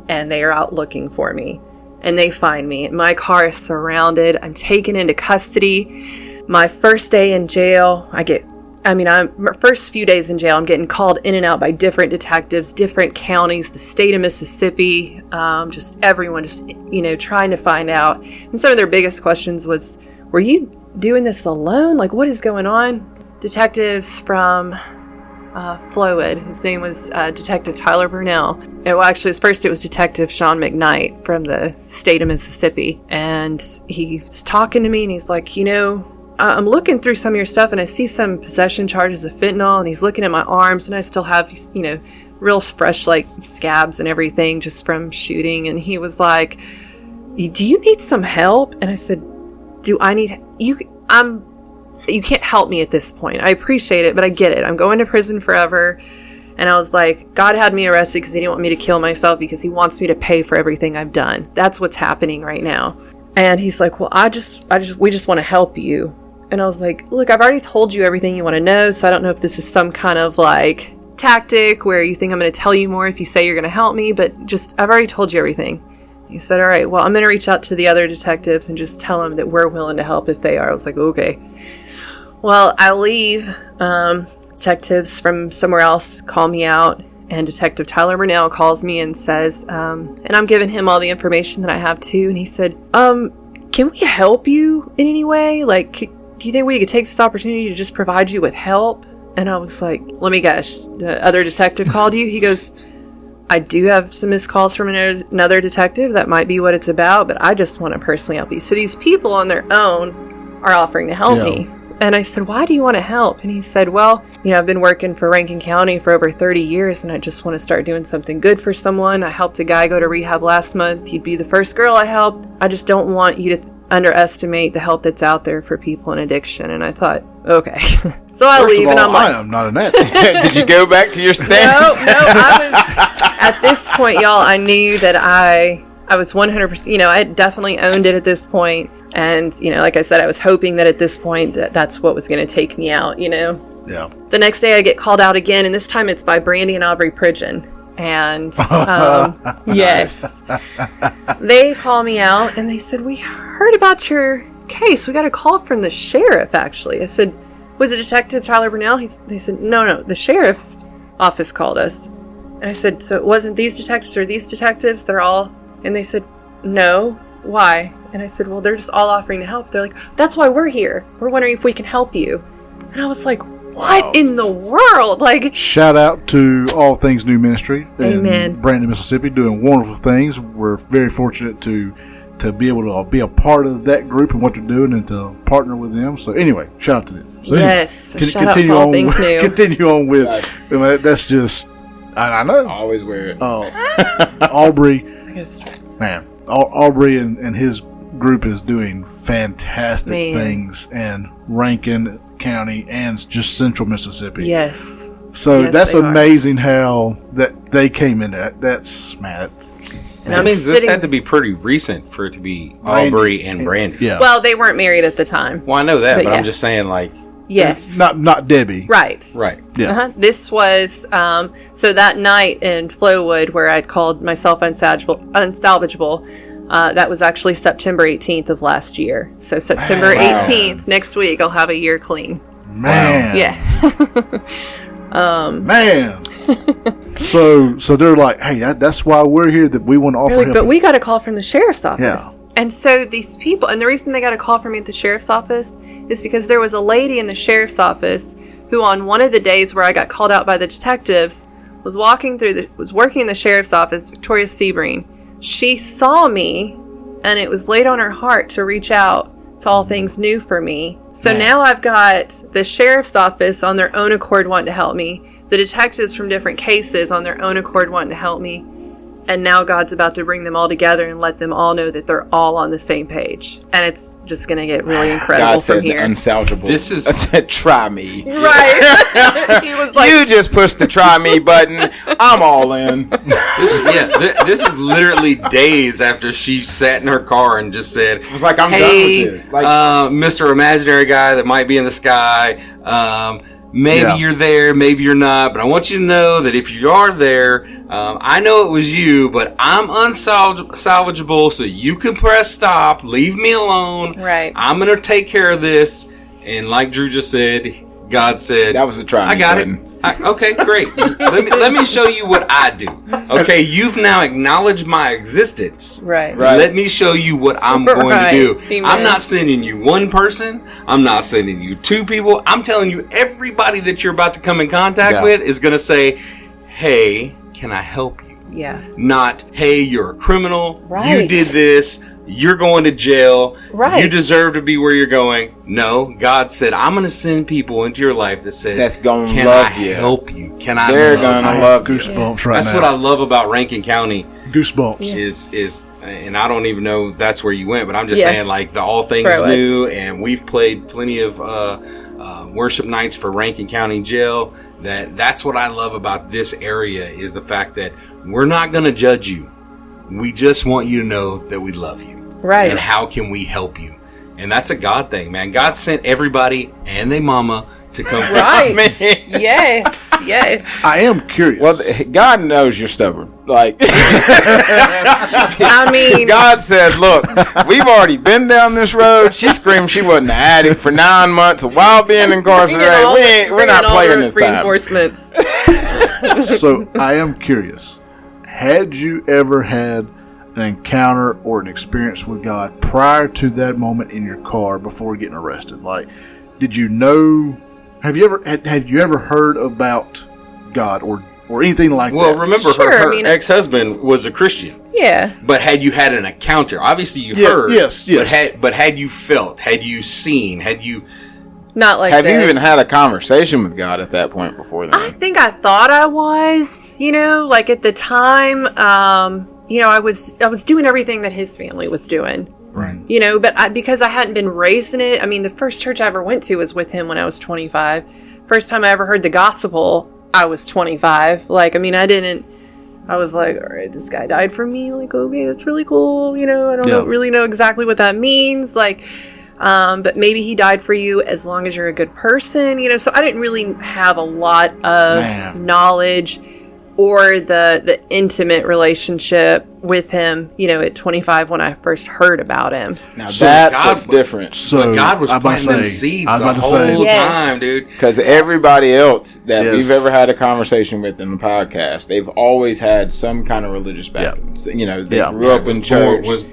And they are out looking for me. And they find me. My car is surrounded. I'm taken into custody. My first day in jail, my first few days in jail, I'm getting called in and out by different detectives, different counties, the state of Mississippi, just everyone just, trying to find out. And some of their biggest questions was, were you doing this alone? Like, what is going on? Detectives from Flowwood. His name was Detective Tyler Burnell. First it was Detective Sean McKnight from the state of Mississippi. And he was talking to me and he's like, I'm looking through some of your stuff and I see some possession charges of fentanyl, and he's looking at my arms and I still have, real fresh, like, scabs and everything just from shooting. And he was like, do you need some help? And I said, do I need, you can't help me at this point. I appreciate it, but I get it. I'm going to prison forever. And I was like, God had me arrested because he didn't want me to kill myself, because he wants me to pay for everything I've done. That's what's happening right now. And he's like, well, we just want to help you. And I was like, look, I've already told you everything you want to know, so I don't know if this is some kind of, like, tactic where you think I'm going to tell you more if you say you're going to help me, but I've already told you everything. He said, all right, well, I'm going to reach out to the other detectives and just tell them that we're willing to help if they are. I was like, okay. Well, I leave. Detectives from somewhere else call me out, and Detective Tyler Burnell calls me and says, and I'm giving him all the information that I have too, and he said, can we help you in any way? Like, do you think we could take this opportunity to just provide you with help? And I was like, let me guess, the other detective called you? He goes, I do have some missed calls from another detective. That might be what it's about, but I just want to personally help you. So these people on their own are offering to help me. And I said, why do you want to help? And he said, well, I've been working for Rankin County for over 30 years, and I just want to start doing something good for someone. I helped a guy go to rehab last month. You'd be the first girl I helped. I just don't want you to underestimate the help that's out there for people in addiction. And I thought, okay. So I leave, and I'm like, I am not an that. Did you go back to your stance? No, I was, at this point, y'all, I knew that I was 100%, I definitely owned it at this point. And, like I said, I was hoping that at this point that's what was going to take me out, Yeah. The next day I get called out again, and this time it's by Brandy and Aubrey Pridgeon. And, yes, they call me out and they said, we heard about your case. We got a call from the sheriff, actually. I said, was it Detective Tyler Burnell? They said, no, the sheriff's office called us. And I said, so it wasn't these detectives or these detectives? They're all, and they said, no, why? And I said, well, they're just all offering to help. They're like, that's why we're here. We're wondering if we can help you. And I was like, what in the world? Like, shout out to All Things New Ministry in Amen. Brandon, Mississippi, doing wonderful things. We're very fortunate to be able to be a part of that group and what they're doing, and to partner with them. So anyway, shout out to them. So yes, anyway, shout out to All Things New. Continue on with that's just I know. I always wear it. Aubrey, man, Aubrey and his group is doing fantastic things in Rankin County and just central Mississippi. Yes. So that's amazing how that they came in there. That's And that means this had to be pretty recent for it to be Aubrey and Brandy. Yeah. Well, they weren't married at the time. Well, I know that, but I'm just saying, like, yes, not Debbie. right. Yeah. This was so that night in Flowwood where I'd called myself unsalvageable. That was actually September 18th of last year. So September 18th, next week, I'll have a year clean. Man. Yeah. Man. So they're like, hey, that's why we're here, that we want to offer help. But we got a call from the sheriff's office. Yeah. And so these people, and the reason they got a call from me at the sheriff's office is because there was a lady in the sheriff's office who on one of the days where I got called out by the detectives was working in the sheriff's office, Victoria Sebring. She saw me, and it was laid on her heart to reach out to All Things New for me. So now I've got the sheriff's office on their own accord wanting to help me, the detectives from different cases on their own accord wanting to help me. And now God's about to bring them all together and let them all know that they're all on the same page. And it's just going to get really incredible God said from here. the unsalvageable. This is try me. Right. He was like, You just push the try me button. I'm all in. this is literally days after she sat in her car and just said, It was like, I'm hey, done with this. Like, Mr. Imaginary Guy that might be in the sky, maybe you're there, maybe you're not, but I want you to know that if you are there, I know it was you, but I'm unsalvageable, so you can press stop, leave me alone. Right. I'm going to take care of this. And like Drew just said, God said, that was the try me I got button. it. Okay, great. Let me show you what I do. Okay, you've now acknowledged my existence. right. Let me show you what I'm going Right. to do. Amen. I'm not sending you one person. I'm not sending you two people. I'm telling you, everybody that you're about to come in contact with is going to say, hey, can I help you? Yeah. Not, hey, you're a criminal. Right. You did this. You're going to jail. Right. You deserve to be where you're going. No, God said, I'm going to send people into your life that says, That's gonna can love I you. help you? Can I They're love gonna you? love you. Goosebumps right That's now. what I love about Rankin County Goosebumps. is, and I don't even know that's where you went, but I'm just Yes. saying, like, the All Things That's where I was. New, and we've played plenty of worship nights for Rankin County Jail. That's what I love about this area, is the fact that we're not going to judge you. We just want you to know that we love you. Right. And how can we help you? And that's a God thing, man. God sent everybody and their mama to come Right. Man. Yes. Yes. I am curious. Well, God knows you're stubborn. Like, I mean, God said, look, we've already been down this road. She screamed she wasn't an addict for 9 months while being incarcerated. We're not playing this time. Reinforcements. So I am curious. Had you ever had an encounter or an experience with God prior to that moment in your car before getting arrested? Like, did you know? Have you ever heard about God or anything like Well, that? remember, Sure, her I mean- ex-husband was a Christian. Yeah. But had you had an encounter, obviously you Yeah, heard. yes. But had you felt? Had you seen? Had you? Not like Have this. you even had a conversation with God at that point before then? I think I thought I was, like at the time, I was doing everything that his family was doing. Right. But because I hadn't been raised in it, I mean, the first church I ever went to was with him when I was 25. First time I ever heard the gospel, I was 25. Like, I mean, I was like, all right, this guy died for me. Like, okay, that's really cool. I don't really know exactly what that means. Like, but maybe he died for you as long as you're a good person. So I didn't really have a lot of knowledge or the intimate relationship with him, at 25 when I first heard about him. Now So that's God- what's different. But God was I'm about to planting them say- seeds I was the about to say- whole Yes. time, dude. Because everybody else that Yes. we've ever had a conversation with in the podcast, they've always had some kind of religious background. So, they Yeah. grew up in church. Was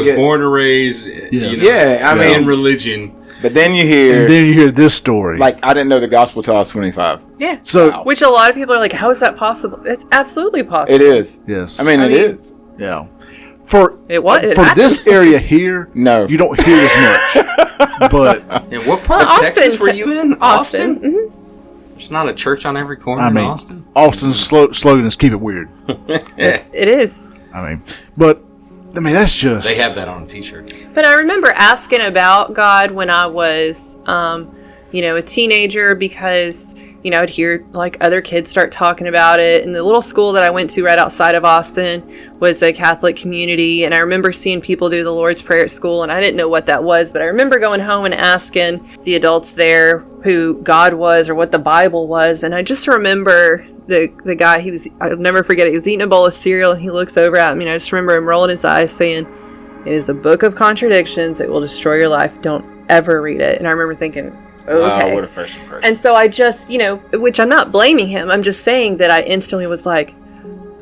Yeah. born and raised. Yes. Yeah, I mean- in religion. But then you hear, And then you hear this story. like, I didn't know the gospel till I was 25. Yeah. So- which a lot of people are like, how is that possible? It's absolutely possible. It is. yes. I mean, it is. yeah. For It was. It for happened. this area here, No. you don't hear as much. But And what part of Austin, Texas were you in? Austin. Mhm. There's not a church on every corner I in mean, Austin. Austin's slogan is "Keep it weird." It is. That's just They have that on a T-shirt. But I remember asking about God when I was, a teenager because, I'd hear like other kids start talking about it. And the little school that I went to right outside of Austin was a Catholic community. And I remember seeing people do the Lord's Prayer at school. And I didn't know what that was. But I remember going home and asking the adults there who God was or what the Bible was. And I just remember the guy, I'll never forget it. He was eating a bowl of cereal and he looks over at me. And I just remember him rolling his eyes saying, "It is a book of contradictions. It will destroy your life. Don't ever read it." And I remember thinking, okay. What a first impression. And so I just, which I'm not blaming him. I'm just saying that I instantly was like,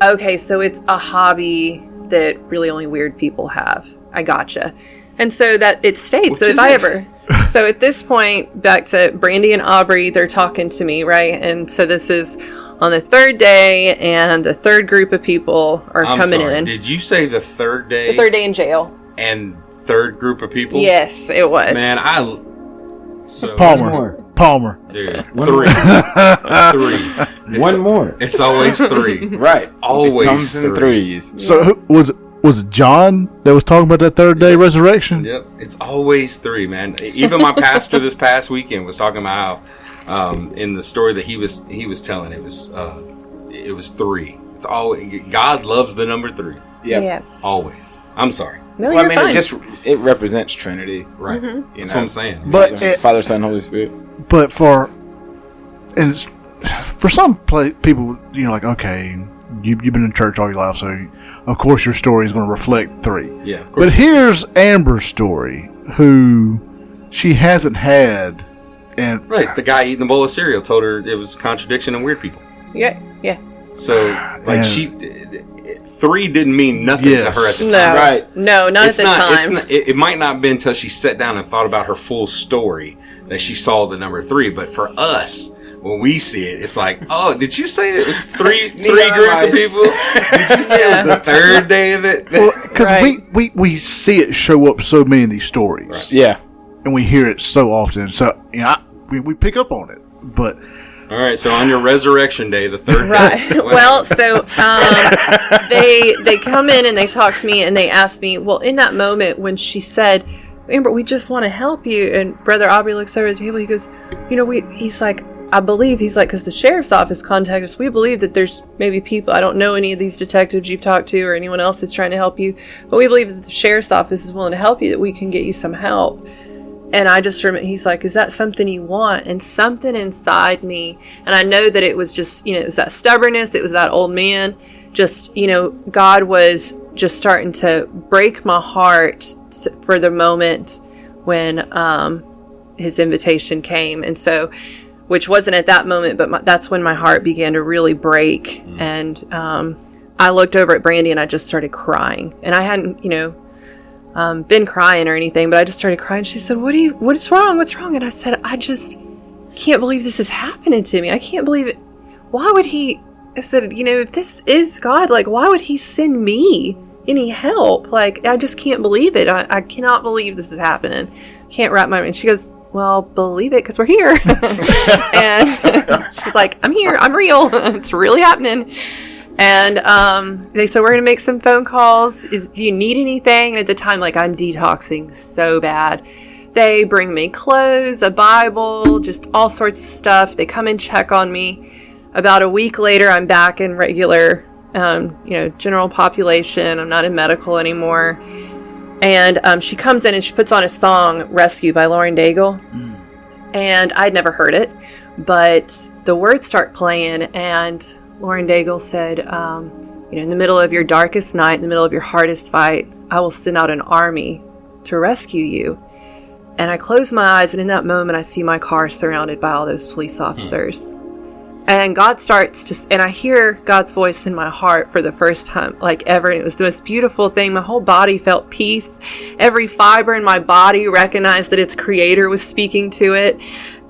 okay, so it's a hobby that really only weird people have. I gotcha. And so that it stayed. Which So if is I it? ever... So at this point, back to Brandy and Aubrey, they're talking to me, right? And so this is on the third day, and the third group of people are I'm coming sorry. in. Did you say the third day? The third day in jail. And third group of people? Yes, it was. Man, So, Palmer. Dude, One three. Three. One more. It's always three. Right. It's always it comes in threes. So who, was it John that was talking about that third day resurrection? Yep. It's always three, man. Even my pastor this past weekend was talking about how in the story that he was telling, it was three. It's always God loves the number three. Yep. Yeah. Always. I'm sorry. No, Well, I you're mean, fine. it represents Trinity. Right. You That's know? what I'm saying. But Father, Son, Holy Spirit. But for some people, like, okay, you've been in church all your life, so of course your story is going to reflect three. Yeah, of course. But here's Amber's story, who she hasn't had, and Right. The guy eating the bowl of cereal told her it was contradiction and weird people. Yeah. So, like, And- three didn't mean nothing to her at the No. time. Right. No, not at the time. It might not have been until she sat down and thought about her full story that she saw the number three. But for us, when we see it, it's like, oh, did you say it was three groups of people? Did you say it was the third day of it? because Right. we see it show up so many of these stories, Yeah. and we hear it so often. So we pick up on it, but. All right, so on your resurrection day, the third Right. day. Well, so they come in and they talk to me and they ask me, well, in that moment when she said, Amber, we just want to help you, and Brother Aubrey looks over the table, he goes, he's like, I believe, he's like, because the sheriff's office contacted us, we believe that there's maybe people, I don't know any of these detectives you've talked to or anyone else that's trying to help you, but we believe that the sheriff's office is willing to help you, that we can get you some help. And I just remember, he's like, is that something you want? And something inside me, and I know that it was just, it was that stubbornness, it was that old man, just, God was just starting to break my heart for the moment when his invitation came. And so, which wasn't at that moment, but that's when my heart began to really break. And I looked over at Brandy and I just started crying. And I hadn't, been crying or anything, but I just started crying. She said, what is wrong? What's wrong? And I said, I just can't believe this is happening to me. I can't believe it. Why would he, I said, if this is God, like, why would he send me any help? Like, I just can't believe it. I cannot believe this is happening. Can't wrap my mind. She goes, well, believe it, because we're here. And she's like, I'm here. I'm real. It's really happening. And they said, we're going to make some phone calls. Do you need anything? And at the time, like, I'm detoxing so bad. They bring me clothes, a Bible, just all sorts of stuff. They come and check on me. About a week later, I'm back in regular, general population. I'm not in medical anymore. And she comes in and she puts on a song, Rescue by Lauren Daigle. And I'd never heard it. But the words start playing, and Lauren Daigle said, in the middle of your darkest night, in the middle of your hardest fight, I will send out an army to rescue you. And I close my eyes, and in that moment, I see my car surrounded by all those police officers. And God starts to, and I hear God's voice in my heart for the first time, like ever. And it was the most beautiful thing. My whole body felt peace. Every fiber in my body recognized that its creator was speaking to it.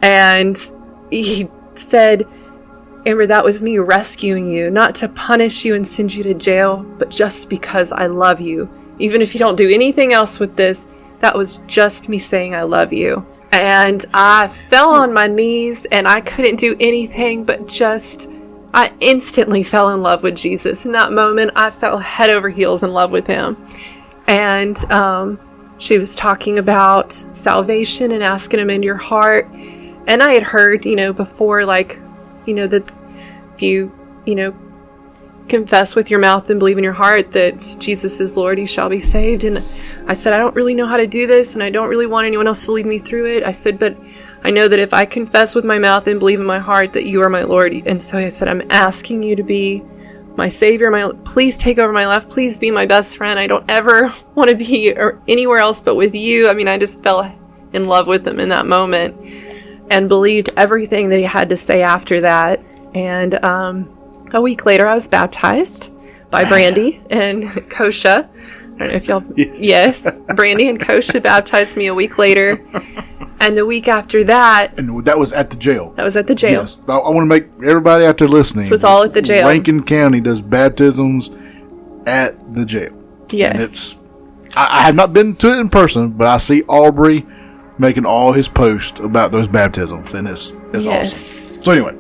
And he said, Amber, that was me rescuing you, not to punish you and send you to jail, but just because I love you. Even if you don't do anything else with this, that was just me saying I love you. And I fell on my knees, and I couldn't do anything but I instantly fell in love with Jesus. In that moment, I fell head over heels in love with him. And she was talking about salvation and asking him into your heart. And I had heard, before, that if you, confess with your mouth and believe in your heart that Jesus is Lord, you shall be saved. And I said, I don't really know how to do this, and I don't really want anyone else to lead me through it. I said, but I know that if I confess with my mouth and believe in my heart that you are my Lord. And so I said, I'm asking you to be my Savior. Please take over my life. Please be my best friend. I don't ever want to be anywhere else but with you. I mean, I just fell in love with him in that moment and believed everything that he had to say after that. And a week later, I was baptized by Brandy and Kosha. I don't know if y'all... Yes. Brandy and Kosha baptized me a week later. And the week after that... And that was at the jail. That was at the jail. Yes. I want to make everybody out there listening... This was all at the jail. Rankin County does baptisms at the jail. Yes. And it's... I have not been to it in person, but I see Aubrey making all his posts about those baptisms, and it's awesome. So anyway,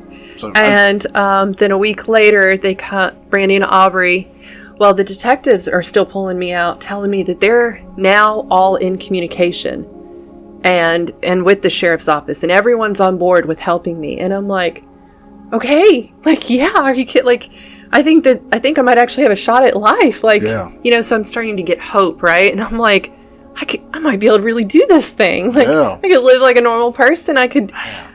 then a week later, they cut Brandy and Aubrey. Well, the detectives are still pulling me out, telling me that they're now all in communication, and with the sheriff's office, and everyone's on board with helping me. And I'm like, okay, like, yeah, are you kidding? Like, I think I might actually have a shot at life. Like, so I'm starting to get hope, right? And I'm like, I might be able to really do this thing. Like, I could live like a normal person. I can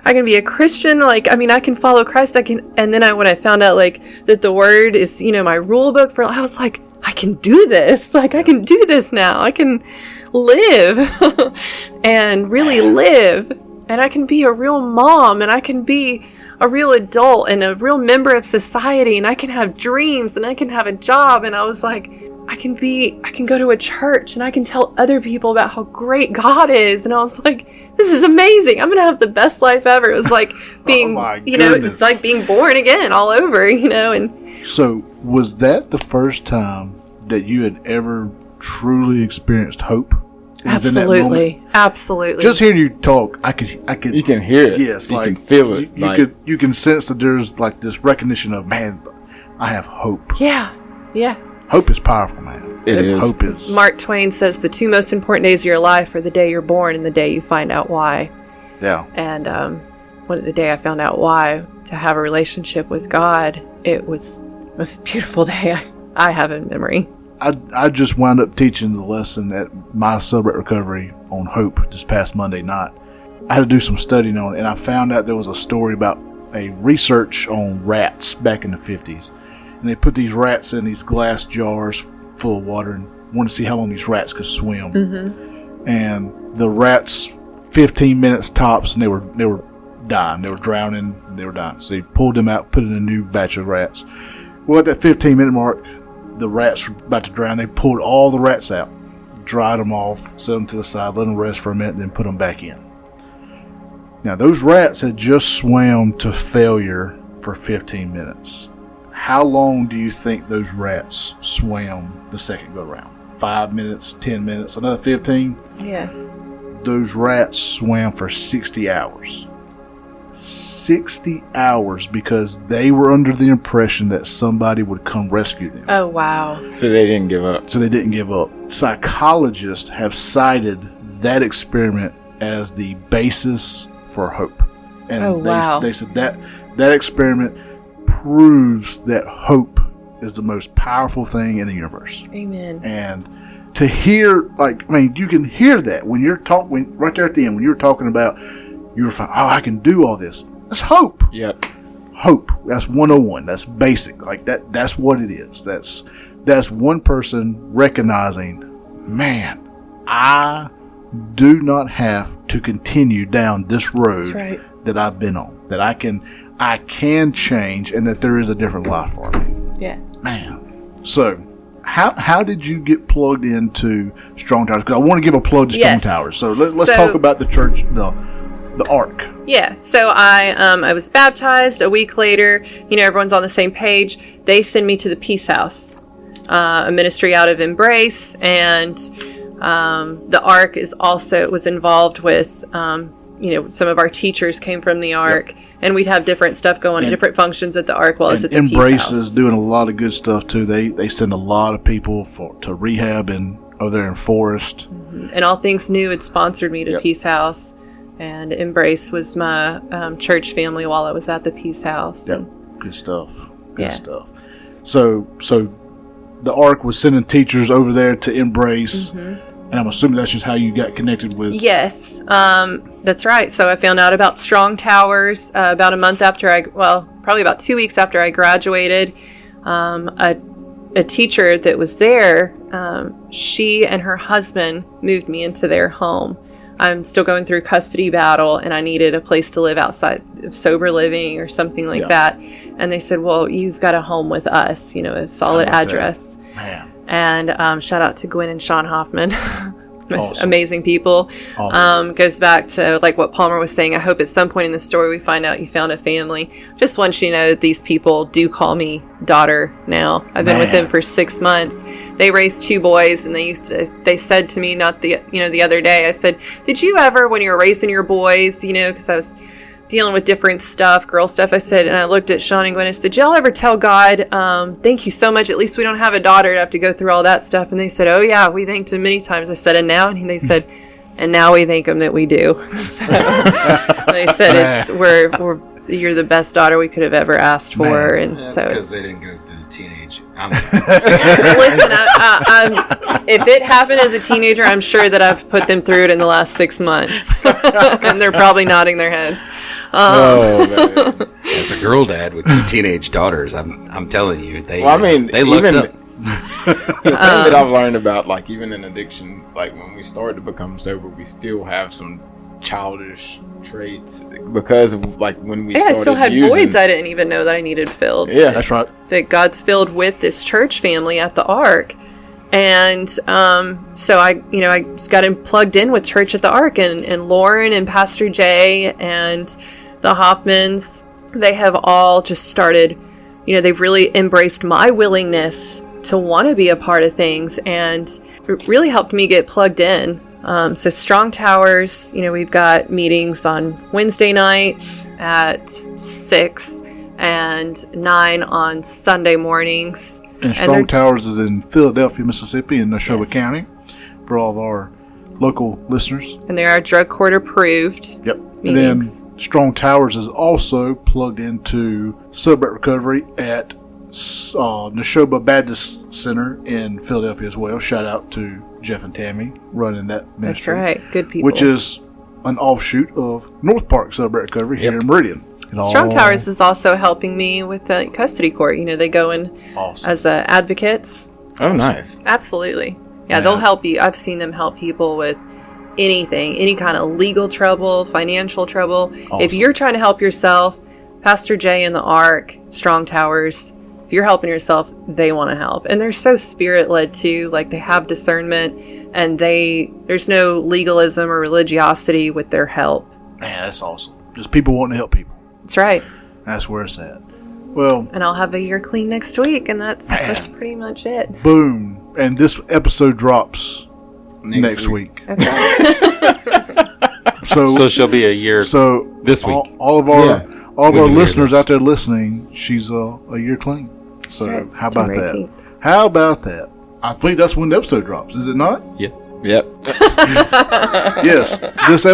be a Christian. Like, I mean, I can follow Christ. And then when I found out, like, that the word is, my rule book I was like, I can do this. Like, I can do this now. I can live and really live. And I can be a real mom, and I can be a real adult and a real member of society, and I can have dreams, and I can have a job. And I was like, I can go to a church, and I can tell other people about how great God is. And I was like, this is amazing. I'm going to have the best life ever. It was like being, it's like being born again all over, and so was that the first time that you had ever truly experienced hope? Absolutely. Just hearing you talk, I could. You can hear it. Yes, you can feel it. You can sense that there's like this recognition of, man, I have hope. Yeah. Hope is powerful, man. It is. Hope is. Mark Twain says the two most important days of your life are the day you're born and the day you find out why. Yeah. And the day I found out why, to have a relationship with God, it was the most beautiful day I have in memory. I just wound up teaching the lesson at my Celebrate Recovery on hope this past Monday night. I had to do some studying on it, and I found out there was a story about a research on rats back in the 50s. And they put these rats in these glass jars full of water and wanted to see how long these rats could swim. Mm-hmm. And the rats, 15 minutes tops, and they were dying. They were drowning. They were dying. So they pulled them out, put in a new batch of rats. Well, at that 15-minute mark, the rats were about to drown. They pulled all the rats out, dried them off, set them to the side, let them rest for a minute, then put them back in. Now, those rats had just swam to failure for 15 minutes. How long do you think those rats swam the second go-round? 5 minutes, 10 minutes, another 15? Yeah. Those rats swam for 60 hours. 60 hours because they were under the impression that somebody would come rescue them. Oh, wow. So they didn't give up. Psychologists have cited that experiment as the basis for hope. And they said that experiment proves that hope is the most powerful thing in the universe. Amen. And to hear, you can hear that when you're talking, right there at the end, when you were talking about, you were fine. Oh, I can do all this. That's hope. Yep. Hope. That's 101. That's basic. Like that. That's what it is. That's one person recognizing, man, I do not have to continue down this road that I've been on. That I can change, and that there is a different life for me. Yeah. Man. So, how did you get plugged into Strong Towers? Because I want to give a plug to Strong Towers. So let's talk about the church, the Ark. Yeah, so I was baptized. A week later, everyone's on the same page. They send me to the Peace House, a ministry out of Embrace, and the Ark was involved with, some of our teachers came from the Ark, and we'd have different stuff going, different functions at the Ark while it's at the Peace House. Embrace is doing a lot of good stuff too. They send a lot of people to rehab over there in Forest. Mm-hmm. And All Things New had sponsored me to Peace House. And Embrace was my church family while I was at the Peace House. Yep, good stuff. Good stuff. So the Ark was sending teachers over there to Embrace, and I'm assuming that's just how you got connected with. Yes, that's right. So I found out about Strong Towers about a month after probably about 2 weeks after I graduated. A teacher that was there, she and her husband moved me into their home. I'm still going through custody battle, and I needed a place to live outside of sober living or something like that. And they said, well, you've got a home with us, a solid address. Man. And shout out to Gwen and Sean Hoffman. Awesome. Amazing people. Awesome. Goes back to like what Palmer was saying. I hope at some point in the story we find out you found a family. Just want you to know that these people do call me daughter now. I've been with them for 6 months. They raised 2 boys, and they said to me, the other day, I said, did you ever, when you were raising your boys, because I was dealing with different stuff, girl stuff, I said, and I looked at Sean and Gwen and said, did y'all ever tell God, thank you so much, at least we don't have a daughter to have to go through all that stuff? And they said, oh yeah, we thanked him many times. I said, and now? And they said, and now we thank him that we do. So they said, you're the best daughter we could have ever asked for. And that's so because they didn't go through the teenage. Listen, if it happened as a teenager, I'm sure that I've put them through it in the last 6 months. And they're probably nodding their heads. Man. As a girl dad with 2 teenage daughters, I'm telling you, they they looked even, up. The thing that I've learned about, like, even in addiction, like, when we start to become sober, we still have some childish traits because of, like, when we started I still had using, voids I didn't even know that I needed filled. Yeah, That's right. That God's filled with this church family at the Ark. And so I got plugged in with Church at the Ark, and Lauren and Pastor Jay and the Hoffmans, they have all just started, they've really embraced my willingness to want to be a part of things, and it really helped me get plugged in. So Strong Towers, we've got meetings on Wednesday nights at 6 and 9 on Sunday mornings. And Strong Towers is in Philadelphia, Mississippi, in Neshoba County, for all of our local listeners. And they are drug court approved. Yep. Meetings. And then Strong Towers is also plugged into Celebrate Recovery at Neshoba Baptist Center in Philadelphia as well. Shout out to Jeff and Tammy running that ministry. That's right. Good people. Which is an offshoot of North Park Celebrate Recovery here in Meridian. Strong Towers is also helping me with the custody court. They go in as advocates. Oh, nice. Absolutely. Yeah, they'll help you. I've seen them help people with anything, any kind of legal trouble, financial trouble. Awesome. If you're trying to help yourself, Pastor Jay and the Ark, Strong Towers, if you're helping yourself, they want to help. And they're so spirit-led too. Like, they have discernment, and there's no legalism or religiosity with their help. Man, that's awesome. Just people wanting to help people. That's right. That's where it's at. Well, and I'll have a year clean next week, and that's pretty much it. Boom. And this episode drops next week. Okay. So she'll be a year this week. All of our listeners out there listening, she's a year clean. So right, how about that? 18th. How about that? I believe that's when the episode drops, is it not? Yeah. Yep. Yes. This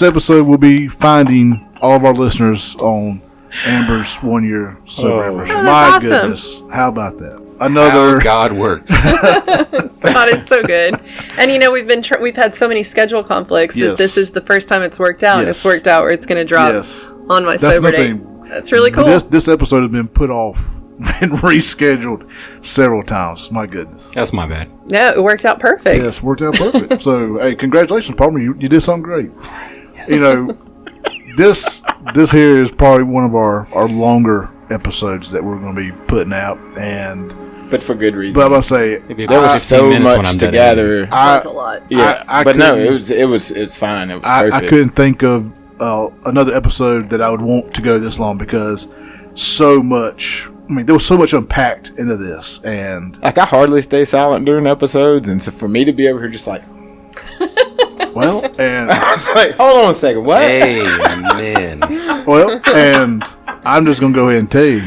episode will be finding all of our listeners on Amber's 1 year sober anniversary. My awesome. goodness. How about that? Another How God works. God is so good. And we've had so many schedule conflicts that this is the first time it's worked out. Yes. It's worked out where it's going to drop on my That's sober day. nothing. That's really cool. This episode has been put off and rescheduled several times. My goodness. That's my bad. Yeah, it worked out perfect. Yes, worked out perfect. So, hey, congratulations, Palmer. You did something great. Yes. This here is probably one of our longer episodes that we're going to be putting out, but for good reason. But I must say there was so much to gather. It was a lot. Yeah, it was fine. It was perfect. I couldn't think of another episode that I would want to go this long because so much. I mean, there was so much unpacked into this, and like I hardly stay silent during episodes, and so for me to be over here just like, well, and I was like, hold on a second, what? Amen. Well, and I'm just gonna go ahead and tell you,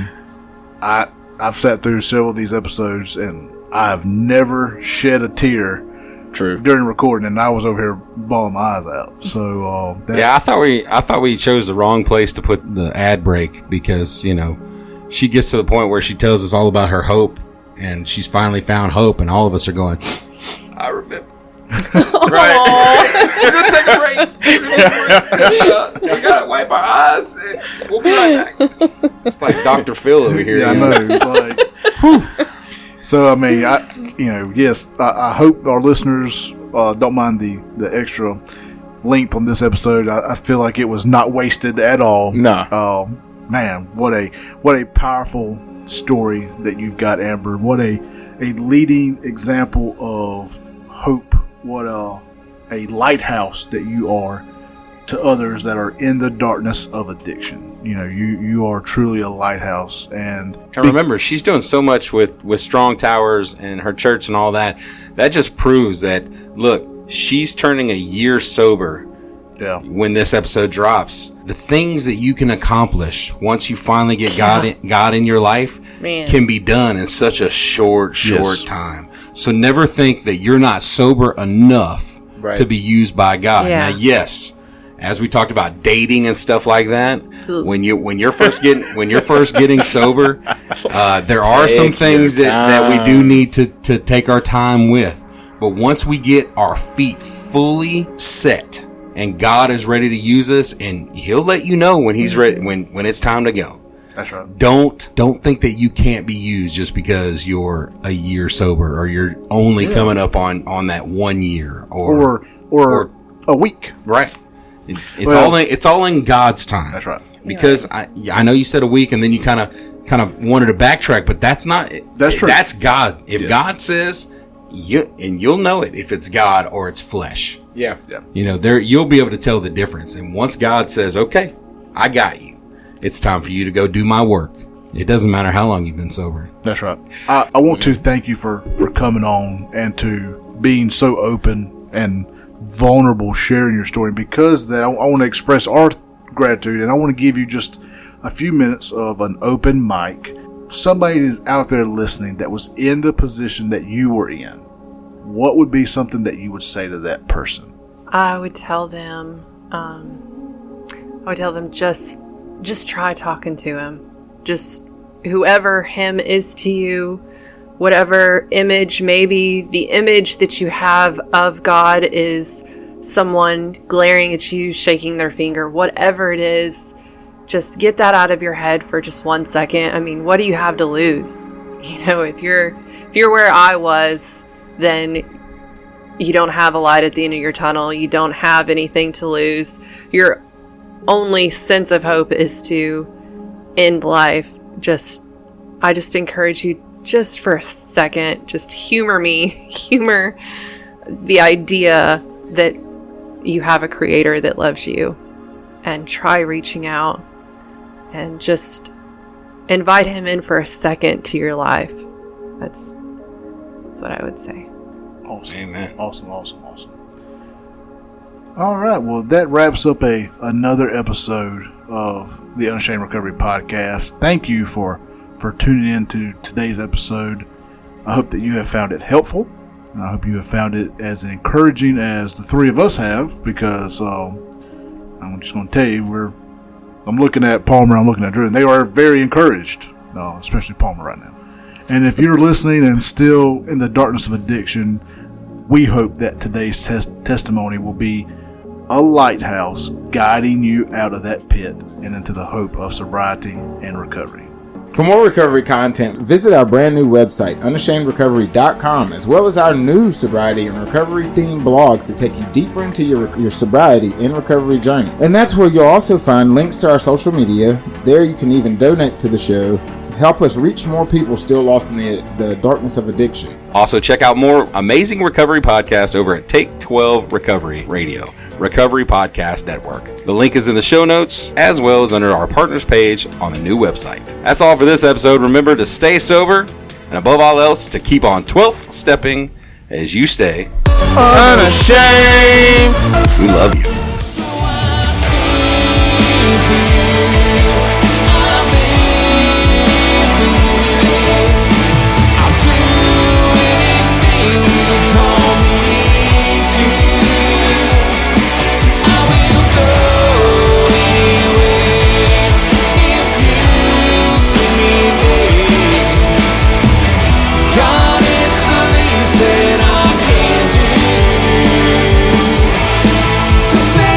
I've sat through several of these episodes, and I've never shed a tear. True. During recording, and I was over here bawling my eyes out. So I thought we chose the wrong place to put the ad break because she gets to the point where she tells us all about her hope, and she's finally found hope, and all of us are going, I remember. Right. We're going to take a break. We got to wipe our eyes, and we'll be right back. It's like Dr. Phil over here. Yeah, I know. It's like, whew. So, I mean, I hope our listeners don't mind the extra length on this episode. I feel like it was not wasted at all. No. Man, what a powerful story that you've got, Amber. What a leading example of hope a lighthouse that you are to others that are in the darkness of addiction. You are truly a lighthouse. And remember, she's doing so much with Strong Towers and her church and all that. That just proves that, look, she's turning a year sober. Yeah. When this episode drops, the things that you can accomplish once you finally get God in your life can be done in such a short time. So never think that you're not sober enough to be used by God. Yeah. Now, yes, as we talked about dating and stuff like that, when you're first getting sober, there are some things that we do need to take our time with. But once we get our feet fully set, and God is ready to use us, and He'll let you know when He's ready, when it's time to go. That's right. Don't think that you can't be used just because you're a year sober, or you're only coming up on that 1 year or a week. Right. It's all in God's time. That's right. Because I know you said a week, and then you kind of wanted to backtrack, but that's not. That's true. That's God. If God says, you'll know it if it's God or it's flesh. Yeah. You'll be able to tell the difference. And once God says, okay, I got you, it's time for you to go do my work. It doesn't matter how long you've been sober. That's right. I want to thank you for coming on and to being so open and vulnerable, sharing your story. Because that, I want to express our gratitude, and I want to give you just a few minutes of an open mic. Somebody is out there listening that was in the position that you were in. What would be something that you would say to that person? I would tell them, just try talking to him. Just whoever him is to you, whatever image, maybe the image that you have of God is someone glaring at you, shaking their finger, whatever it is, just get that out of your head for just 1 second. I mean, what do you have to lose? If you're where I was, then you don't have a light at the end of your tunnel. You don't have anything to lose. Your only sense of hope is to end life. I just encourage you, just for a second, just humor me, humor the idea that you have a creator that loves you, and try reaching out and just invite him in for a second to your life. That's what I would say. Awesome. Amen. Awesome. All right. Well, that wraps up another episode of the Unashamed Recovery Podcast. Thank you for tuning in to today's episode. I hope that you have found it helpful, and I hope you have found it as encouraging as the three of us have, because I'm just going to tell you, I'm looking at Palmer, I'm looking at Drew, and they are very encouraged, especially Palmer right now. And if you're listening and still in the darkness of addiction, we hope that today's testimony will be a lighthouse guiding you out of that pit and into the hope of sobriety and recovery. For more recovery content, visit our brand new website, unashamedrecovery.com, as well as our new sobriety and recovery themed blogs to take you deeper into your sobriety and recovery journey. And that's where you'll also find links to our social media. There you can even donate to the show to help us reach more people still lost in the darkness of addiction. Also, check out more amazing recovery podcasts over at Take 12 Recovery Radio, Recovery Podcast Network. The link is in the show notes, as well as under our partners page on the new website. That's all for this episode. Remember to stay sober, and above all else, to keep on 12th stepping as you stay unashamed. We love you. That I can do. So say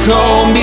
call me